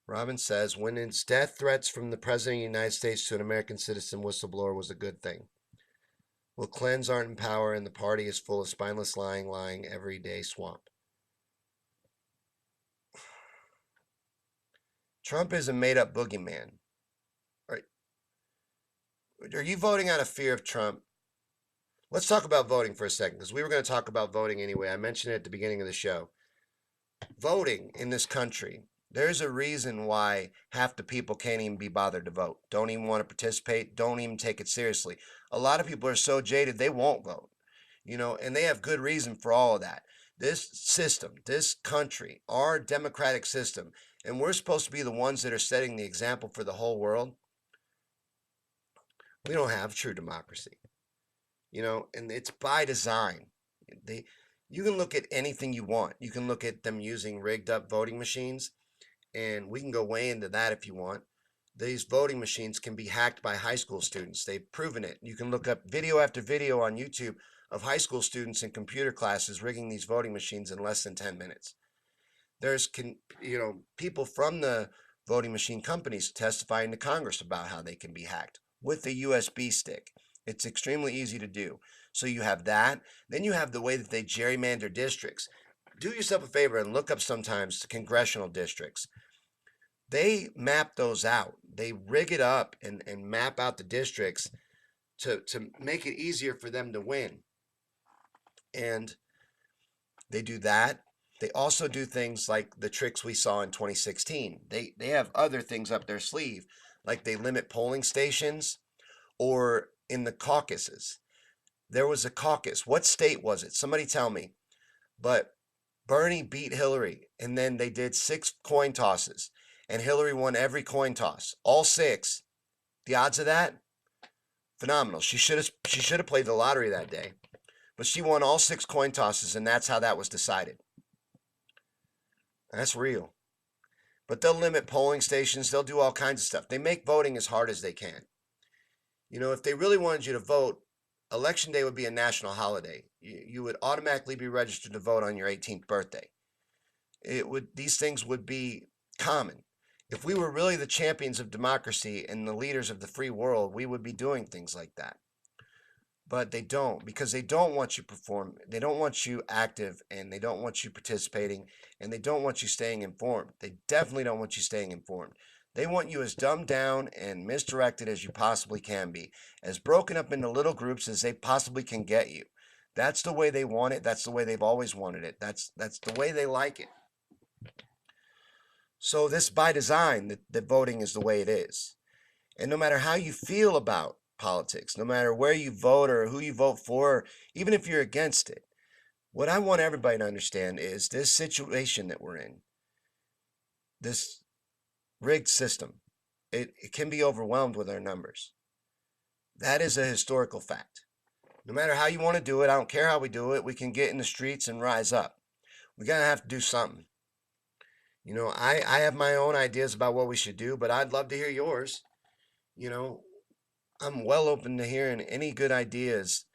A: Robin says, when it's death threats from the President of the United States to an American citizen whistleblower was a good thing. Well, Klens aren't in power and the party is full of spineless lying everyday swamp. Trump is a made-up boogeyman. Are you voting out of fear of Trump? Let's talk about voting for a second, because we were going to talk about voting anyway. I mentioned it at the beginning of the show. Voting in this country, there's a reason why half the people can't even be bothered to vote, don't even want to participate, don't even take it seriously. A lot of people are so jaded they won't vote, and they have good reason for all of that. This system, this country, our democratic system, and we're supposed to be the ones that are setting the example for the whole world. We don't have true democracy, and it's by design. You can look at anything you want. You can look at them using rigged up voting machines, and we can go way into that if you want. These voting machines can be hacked by high school students. They've proven it. You can look up video after video on YouTube of high school students in computer classes rigging these voting machines in less than 10 minutes. There's people from the voting machine companies testifying to Congress about how they can be hacked with a USB stick. It's extremely easy to do. So you have that. Then you have the way that they gerrymander districts. Do yourself a favor and look up sometimes the congressional districts. They map those out. They rig it up and map out the districts to make it easier for them to win. And they do that. They also do things like the tricks we saw in 2016. They have other things up their sleeve, like they limit polling stations, or in the caucuses. There was a caucus. What state was it? Somebody tell me. But Bernie beat Hillary, and then they did 6 coin tosses, and Hillary won every coin toss, all 6. The odds of that, phenomenal. She should have played the lottery that day, but she won all 6 coin tosses, and that's how that was decided. That's real. But they'll limit polling stations. They'll do all kinds of stuff. They make voting as hard as they can. If they really wanted you to vote, Election Day would be a national holiday. You would automatically be registered to vote on your 18th birthday. These things would be common. If we were really the champions of democracy and the leaders of the free world, we would be doing things like that. But they don't, because they don't want you they don't want you active, and they don't want you participating, and they don't want you staying informed. They definitely don't want you staying informed. They want you as dumbed down and misdirected as you possibly can be, as broken up into little groups as they possibly can get you. That's the way they want it. That's the way they've always wanted it. That's the way they like it. So this by design, that voting is the way it is. And no matter how you feel about politics, no matter where you vote or who you vote for, even if you're against it, What I want everybody to understand is this situation that we're in, this rigged system, it can be overwhelmed with our numbers. That is a historical fact. No matter how you want to do it, I don't care how we do it, we can get in the streets and rise up. We're going to have to do something. I have my own ideas about what we should do, but I'd love to hear yours. You know, I'm well open to hearing any good ideas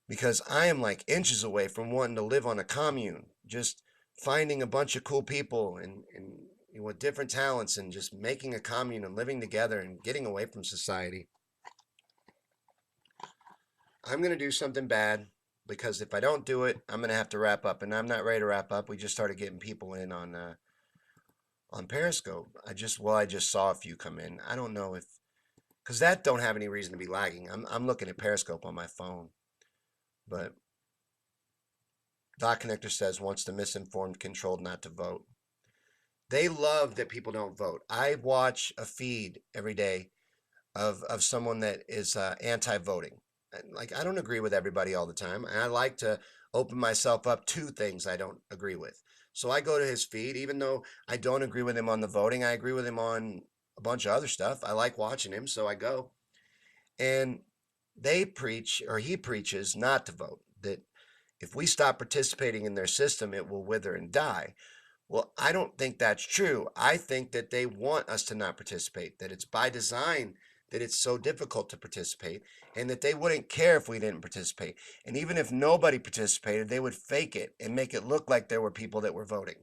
A: because I am like inches away from wanting to live on a commune, just finding a bunch of cool people and with different talents and just making a commune and living together and getting away from society. I'm going to do something bad because if I don't do it, I'm going to have to wrap up, and I'm not ready to wrap up. We just started getting people in on Periscope. I just saw a few come in. I don't know if because that don't have any reason to be lagging. I'm looking at Periscope on my phone, but Dot Connector says wants the misinformed controlled not to vote. They love that people don't vote. I watch a feed every day of someone that is anti-voting. Like I don't agree with everybody all the time, and I like to open myself up to things I don't agree with. So I go to his feed, even though I don't agree with him on the voting. I agree with him on a bunch of other stuff. I like watching him, so I go. And they preach, or he preaches, not to vote. That if we stop participating in their system, it will wither and die. Well, I don't think that's true. I think that they want us to not participate, that it's by design that it's so difficult to participate, and that they wouldn't care if we didn't participate. And even if nobody participated, they would fake it and make it look like there were people that were voting.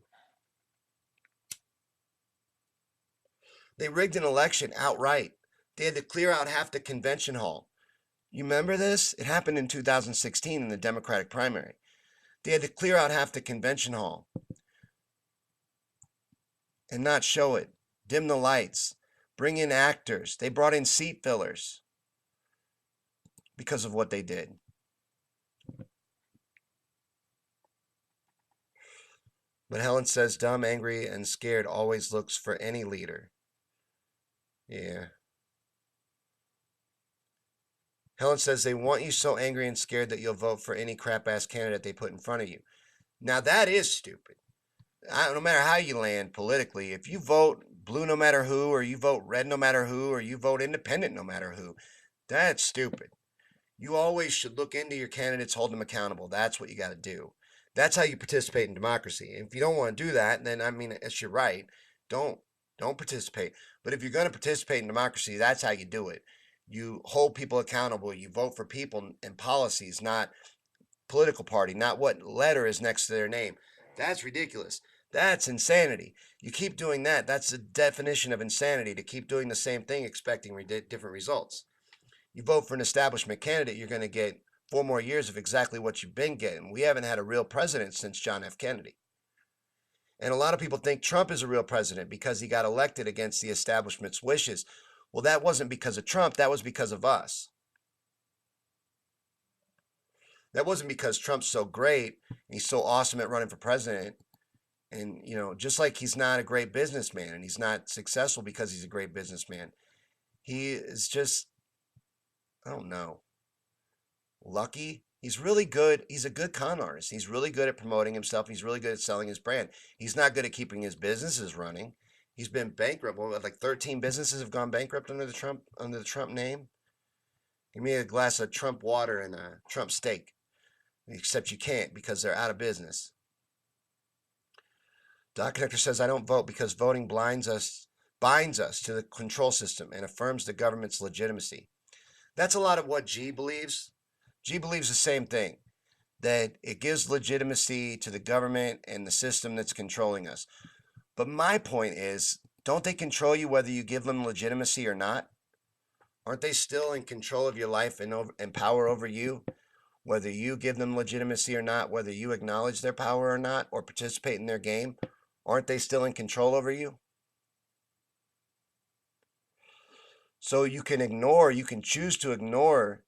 A: They rigged an election outright. They had to clear out half the convention hall. You remember this? It happened in 2016 in the Democratic primary. They had to clear out half the convention hall and not show it, dim the lights, bring in actors. They brought in seat fillers because of what they did. But Helen says dumb, angry, and scared always looks for any leader. Yeah. Helen says they want you so angry and scared that you'll vote for any crap ass candidate they put in front of you. Now that is stupid. No matter how you land politically, if you vote blue no matter who, or you vote red no matter who, or you vote independent no matter who, that's stupid. You always should look into your candidates, hold them accountable. That's what you got to do. That's how you participate in democracy. And if you don't want to do that, then I mean, it's your right. Don't don't participate. But if you're going to participate in democracy, that's how you do it. You hold people accountable. You vote for people and policies, not political party, not what letter is next to their name. That's ridiculous. That's insanity. You keep doing that. That's the definition of insanity, to keep doing the same thing expecting different results. You vote for an establishment candidate, you're going to get 4 more years of exactly what you've been getting. We haven't had a real president since John F. Kennedy. And a lot of people think Trump is a real president because he got elected against the establishment's wishes. Well, that wasn't because of Trump, that was because of us. That wasn't because Trump's so great and he's so awesome at running for president. And, just like he's not a great businessman and he's not successful because he's a great businessman, he is just, I don't know, lucky. He's really good. He's a good con artist. He's really good at promoting himself. He's really good at selling his brand. He's not good at keeping his businesses running. He's been bankrupt. Well, like 13 businesses have gone bankrupt under the Trump name. Give me a glass of Trump water and a Trump steak. Except you can't because they're out of business. Dot Connector says I don't vote because voting binds us to the control system and affirms the government's legitimacy. That's a lot of what G believes. G believes the same thing, that it gives legitimacy to the government and the system that's controlling us. But my point is, don't they control you whether you give them legitimacy or not? Aren't they still in control of your life and power over you? Whether you give them legitimacy or not, whether you acknowledge their power or not, or participate in their game, aren't they still in control over you? So you can choose to ignore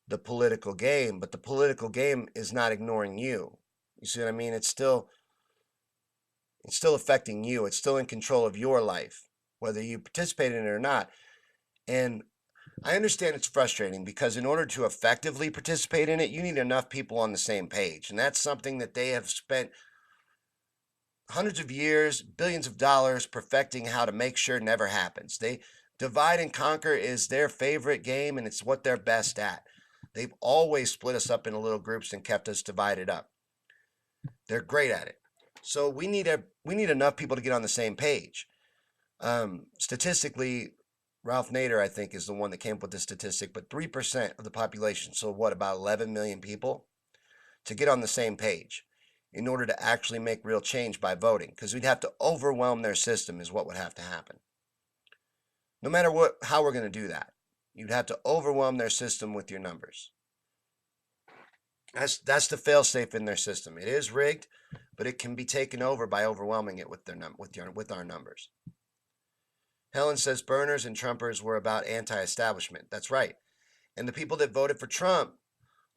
A: the political game, but the political game is not ignoring you. You see what I mean? It's still affecting you. It's still in control of your life, whether you participate in it or not. And I understand it's frustrating because in order to effectively participate in it, you need enough people on the same page. And that's something that they have spent hundreds of years, billions of dollars perfecting how to make sure never happens. They divide and conquer is their favorite game and it's what they're best at. They've always split us up into little groups and kept us divided up. They're great at it. So we need enough people to get on the same page. Statistically, Ralph Nader, I think, is the one that came up with this statistic, but 3% of the population, so what, about 11 million people, to get on the same page in order to actually make real change by voting, because we'd have to overwhelm their system is what would have to happen. No matter how we're going to do that, you'd have to overwhelm their system with your numbers. That's the failsafe in their system. It is rigged, but it can be taken over by overwhelming it with our numbers. Helen says burners and Trumpers were about anti-establishment. That's right. And the people that voted for Trump,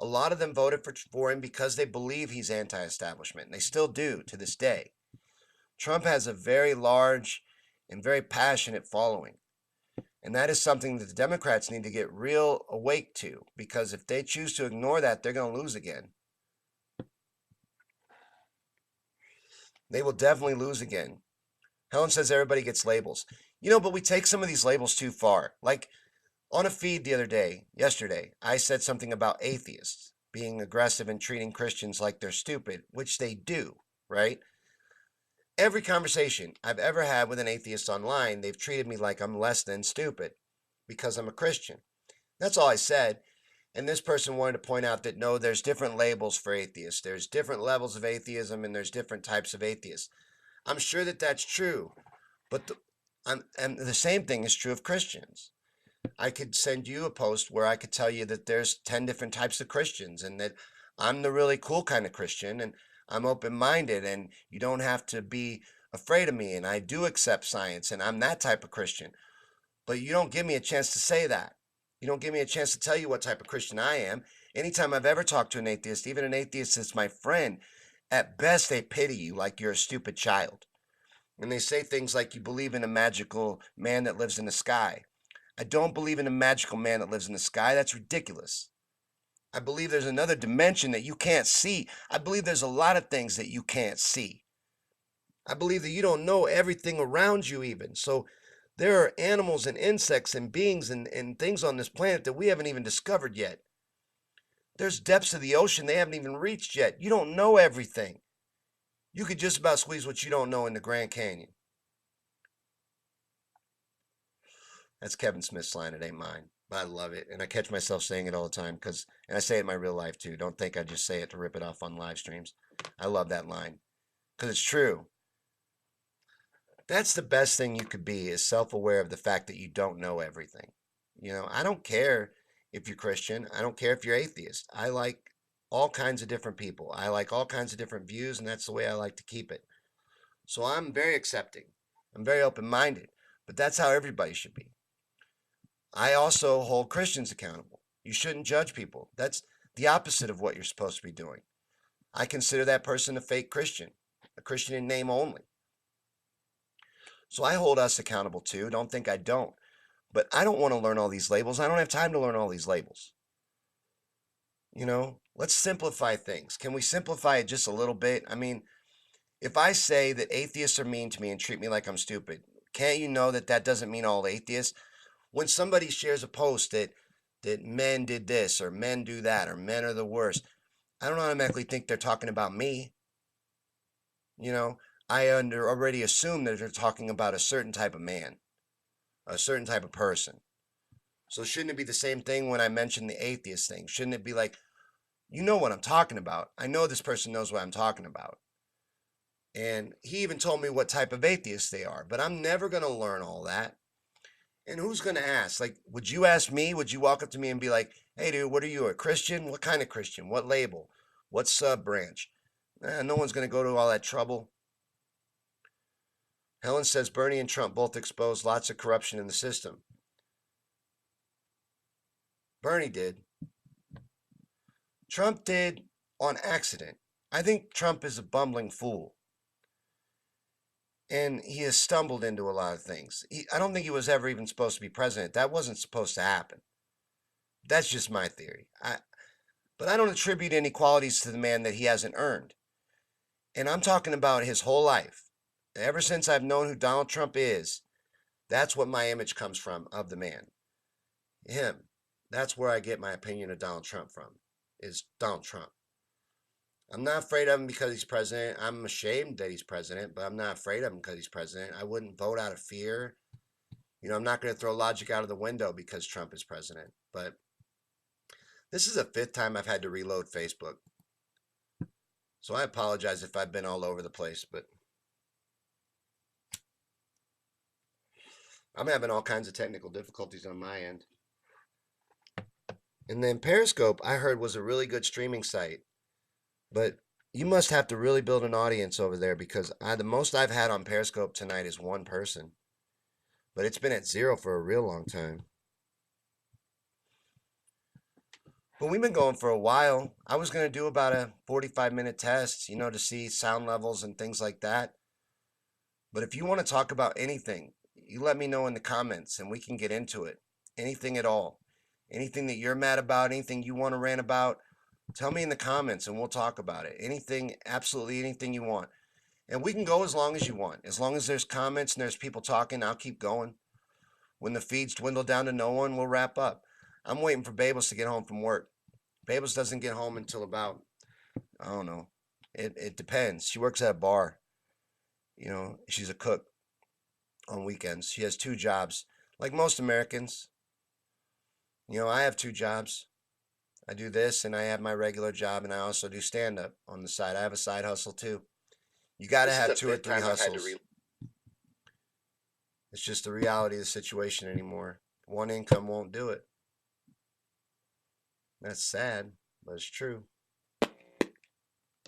A: a lot of them voted for him because they believe he's anti-establishment, and they still do to this day. Trump has a very large and very passionate following. And that is something that the Democrats need to get real awake to, because if they choose to ignore that, they're going to lose again. They will definitely lose again. Helen says everybody gets labels. But we take some of these labels too far. Like on a feed yesterday, I said something about atheists being aggressive and treating Christians like they're stupid, which they do, right? Every conversation I've ever had with an atheist online, they've treated me like I'm less than stupid because I'm a Christian. That's all I said. And this person wanted to point out that no, there's different labels for atheists. There's different levels of atheism and there's different types of atheists. I'm sure that that's true, but and the same thing is true of Christians. I could send you a post where I could tell you that there's 10 different types of Christians and that I'm the really cool kind of Christian and I'm open-minded and you don't have to be afraid of me and I do accept science and I'm that type of Christian. But you don't give me a chance to say that. You don't give me a chance to tell you what type of Christian I am. Anytime I've ever talked to an atheist, even an atheist that's my friend, at best they pity you like you're a stupid child. And they say things like you believe in a magical man that lives in the sky. I don't believe in a magical man that lives in the sky. That's ridiculous. I believe there's another dimension that you can't see. I believe there's a lot of things that you can't see. I believe that you don't know everything around you even. So there are animals and insects and beings and things on this planet that we haven't even discovered yet. There's depths of the ocean they haven't even reached yet. You don't know everything. You could just about squeeze what you don't know in the Grand Canyon. That's Kevin Smith's line. It ain't mine. But I love it. And I catch myself saying it all the time and I say it in my real life too. Don't think I just say it to rip it off on live streams. I love that line because it's true. That's the best thing you could be, is self-aware of the fact that you don't know everything. I don't care if you're Christian. I don't care if you're atheist. I like all kinds of different people. I like all kinds of different views, and that's the way I like to keep it. So I'm very accepting. I'm very open-minded, but that's how everybody should be. I also hold Christians accountable. You shouldn't judge people. That's the opposite of what you're supposed to be doing. I consider that person a fake Christian, a Christian in name only. So I hold us accountable too. Don't think I don't. But I don't want to learn all these labels. I don't have time to learn all these labels. Let's simplify things. Can we simplify it just a little bit? I mean, if I say that atheists are mean to me and treat me like I'm stupid, can't you know that that doesn't mean all atheists? When somebody shares a post that men did this or men do that or men are the worst, I don't automatically think they're talking about me. I already assume that they're talking about a certain type of man, a certain type of person. So shouldn't it be the same thing when I mention the atheist thing? Shouldn't it be like, you know what I'm talking about? I know this person knows what I'm talking about. And he even told me what type of atheist they are, but I'm never going to learn all that. And who's going to ask? Like, would you ask me? Would you walk up to me and be like, hey, dude, what are you, a Christian? What kind of Christian? What label? What sub branch? No one's going to go to all that trouble. Helen says Bernie and Trump both exposed lots of corruption in the system. Bernie did. Trump did on accident. I think Trump is a bumbling fool. And he has stumbled into a lot of things. I don't think he was ever even supposed to be president. That wasn't supposed to happen. That's just my theory. But I don't attribute any qualities to the man that he hasn't earned. And I'm talking about his whole life. Ever since I've known who Donald Trump is, that's what my image comes from of the man. Him. That's where I get my opinion of Donald Trump from, is Donald Trump. I'm not afraid of him because he's president. I'm ashamed that he's president, but I'm not afraid of him because he's president. I wouldn't vote out of fear. I'm not going to throw logic out of the window because Trump is president. But this is the fifth time I've had to reload Facebook. So I apologize if I've been all over the place, but I'm having all kinds of technical difficulties on my end. And then Periscope, I heard, was a really good streaming site. But you must have to really build an audience over there because the most I've had on Periscope tonight is one person. But it's been at zero for a real long time. But we've been going for a while. I was going to do about a 45-minute test, to see sound levels and things like that. But if you want to talk about anything, you let me know in the comments and we can get into it. Anything at all. Anything that you're mad about, anything you want to rant about, tell me in the comments and we'll talk about it. Anything, absolutely anything you want. And we can go as long as you want. As long as there's comments and there's people talking, I'll keep going. When the feeds dwindle down to no one, we'll wrap up. I'm waiting for Babels to get home from work. Babels doesn't get home until about, I don't know. It depends. She works at a bar. She's a cook on weekends. She has two jobs, like most Americans. I have two jobs. I do this and I have my regular job and I also do stand-up on the side. I have a side hustle too. You got to have two or three hustles. It's just the reality of the situation anymore. One income won't do it. That's sad, but it's true.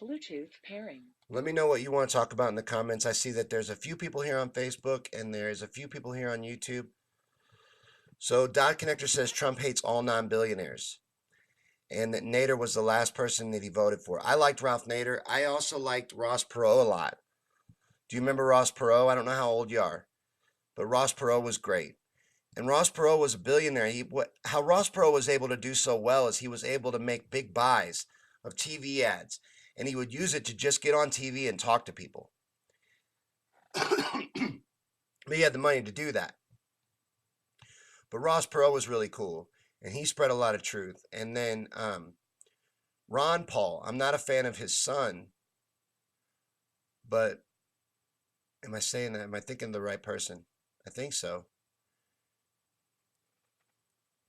B: Bluetooth pairing.
A: Let me know what you want to talk about in the comments. I see that there's a few people here on Facebook and there's a few people here on YouTube. So Dot Connector says Trump hates all non-billionaires and that Nader was the last person that he voted for. I liked Ralph Nader. I also liked Ross Perot a lot. Do you remember Ross Perot? I don't know how old you are, but Ross Perot was great. And Ross Perot was a billionaire. How Ross Perot was able to do so well is he was able to make big buys of TV ads, and he would use it to just get on TV and talk to people. But he had the money to do that. But Ross Perot was really cool, and he spread a lot of truth. And then Ron Paul, I'm not a fan of his son, but am I saying that? Am I thinking of the right person? I think so.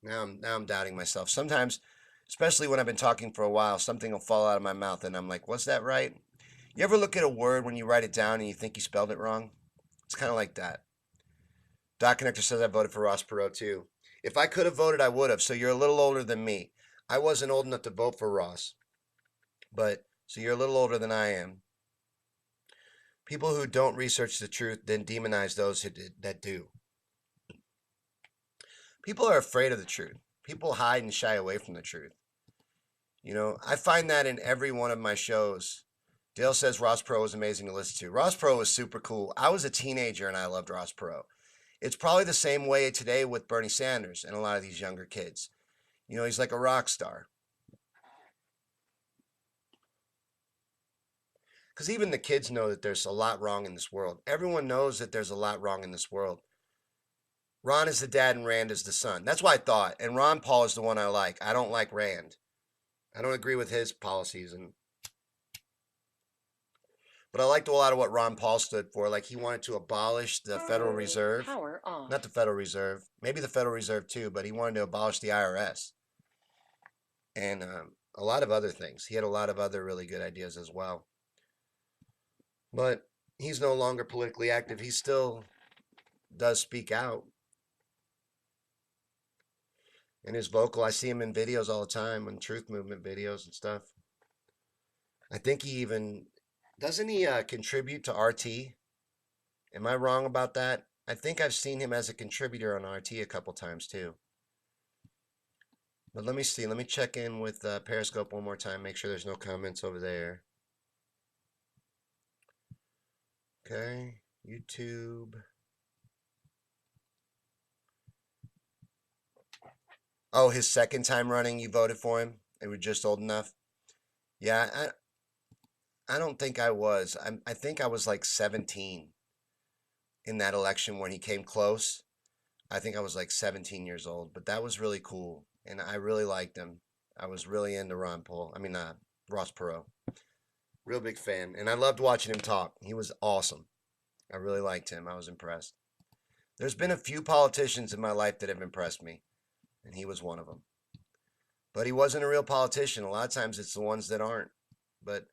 A: Now I'm doubting myself. Sometimes, especially when I've been talking for a while, something will fall out of my mouth and I'm like, was that right? You ever look at a word when you write it down and you think you spelled it wrong? It's kind of like that. Dot Connector says I voted for Ross Perot too. If I could have voted, I would have. So you're a little older than me. I wasn't old enough to vote for Ross. But, so you're a little older than I am. People who don't research the truth then demonize those that do. People are afraid of the truth. People hide and shy away from the truth. I find that in every one of my shows. Dale says Ross Perot was amazing to listen to. Ross Perot was super cool. I was a teenager and I loved Ross Perot. It's probably the same way today with Bernie Sanders and a lot of these younger kids. He's like a rock star. Because even the kids know that there's a lot wrong in this world. Everyone knows that there's a lot wrong in this world. Ron is the dad and Rand is the son. That's what I thought. And Ron Paul is the one I like. I don't like Rand. I don't agree with his policies, but I liked a lot of what Ron Paul stood for. Like he wanted to abolish the Federal Reserve.
B: Power off.
A: Not the Federal Reserve. Maybe the Federal Reserve too, but he wanted to abolish the IRS. And a lot of other things. He had a lot of other really good ideas as well. But he's no longer politically active. He still does speak out. And his vocal, I see him in videos all the time, on Truth Movement videos and stuff. I think he even, doesn't he contribute to RT? Am I wrong about that? I think I've seen him as a contributor on RT a couple times too. But let me see. Let me check in with Periscope one more time. Make sure there's no comments over there. Okay. YouTube. Oh, his second time running, you voted for him? They were just old enough? Yeah, I don't think I was. I think I was like 17 in that election when he came close. I think I was like 17 years old, but that was really cool. And I really liked him. I was really into Ross Perot. Real big fan. And I loved watching him talk. He was awesome. I really liked him. I was impressed. There's been a few politicians in my life that have impressed me, and he was one of them. But he wasn't a real politician. A lot of times it's the ones that aren't. But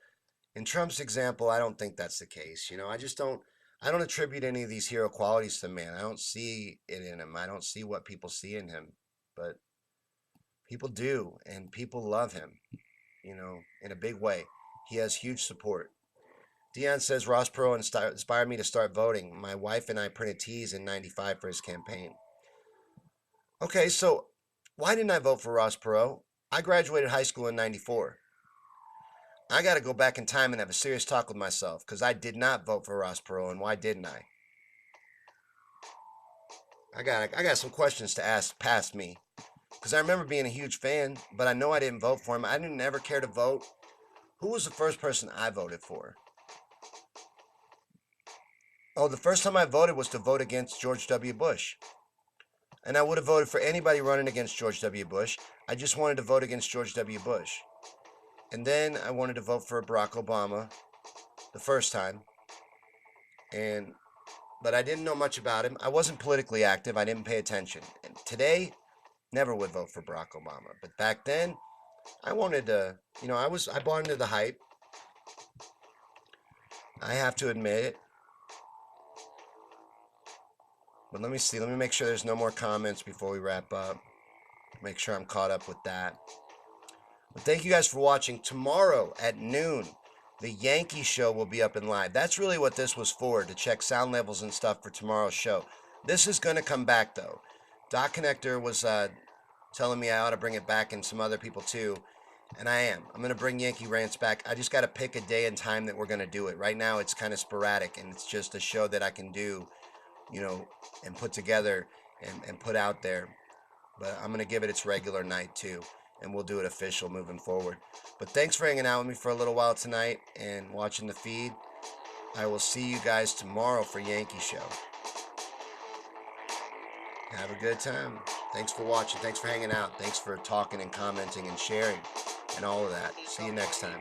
A: in Trump's example, I don't think that's the case. I don't attribute any of these hero qualities to the man. I don't see it in him. I don't see what people see in him. But people do, and people love him, in a big way. He has huge support. Dion says Ross Perot inspired me to start voting. My wife and I printed tees in '95 for his campaign. Okay, so why didn't I vote for Ross Perot? I graduated high school in '94. I got to go back in time and have a serious talk with myself because I did not vote for Ross Perot, and why didn't I? I got some questions to ask past me because I remember being a huge fan, but I know I didn't vote for him. I didn't ever care to vote. Who was the first person I voted for? Oh, the first time I voted was to vote against George W. Bush. And I would have voted for anybody running against George W. Bush. I just wanted to vote against George W. Bush. And then I wanted to vote for Barack Obama the first time. But I didn't know much about him. I wasn't politically active. I didn't pay attention. And today, never would vote for Barack Obama. But back then, I wanted to, I bought into the hype. I have to admit it. But let me see. Let me make sure there's no more comments before we wrap up. Make sure I'm caught up with that. But thank you guys for watching. Tomorrow at noon, the Yankee show will be up and live. That's really what this was for, to check sound levels and stuff for tomorrow's show. This is going to come back, though. Dot Connector was telling me I ought to bring it back, and some other people too. And I am. I'm going to bring Yankey Rants back. I just got to pick a day and time that we're going to do it. Right now, it's kind of sporadic, and it's just a show that I can do, and put together and put out there. But I'm going to give it its regular night, too. And we'll do it official moving forward. But thanks for hanging out with me for a little while tonight and watching the feed. I will see you guys tomorrow for Yankee Show. Have a good time. Thanks for watching. Thanks for hanging out. Thanks for talking and commenting and sharing and all of that. See you next time.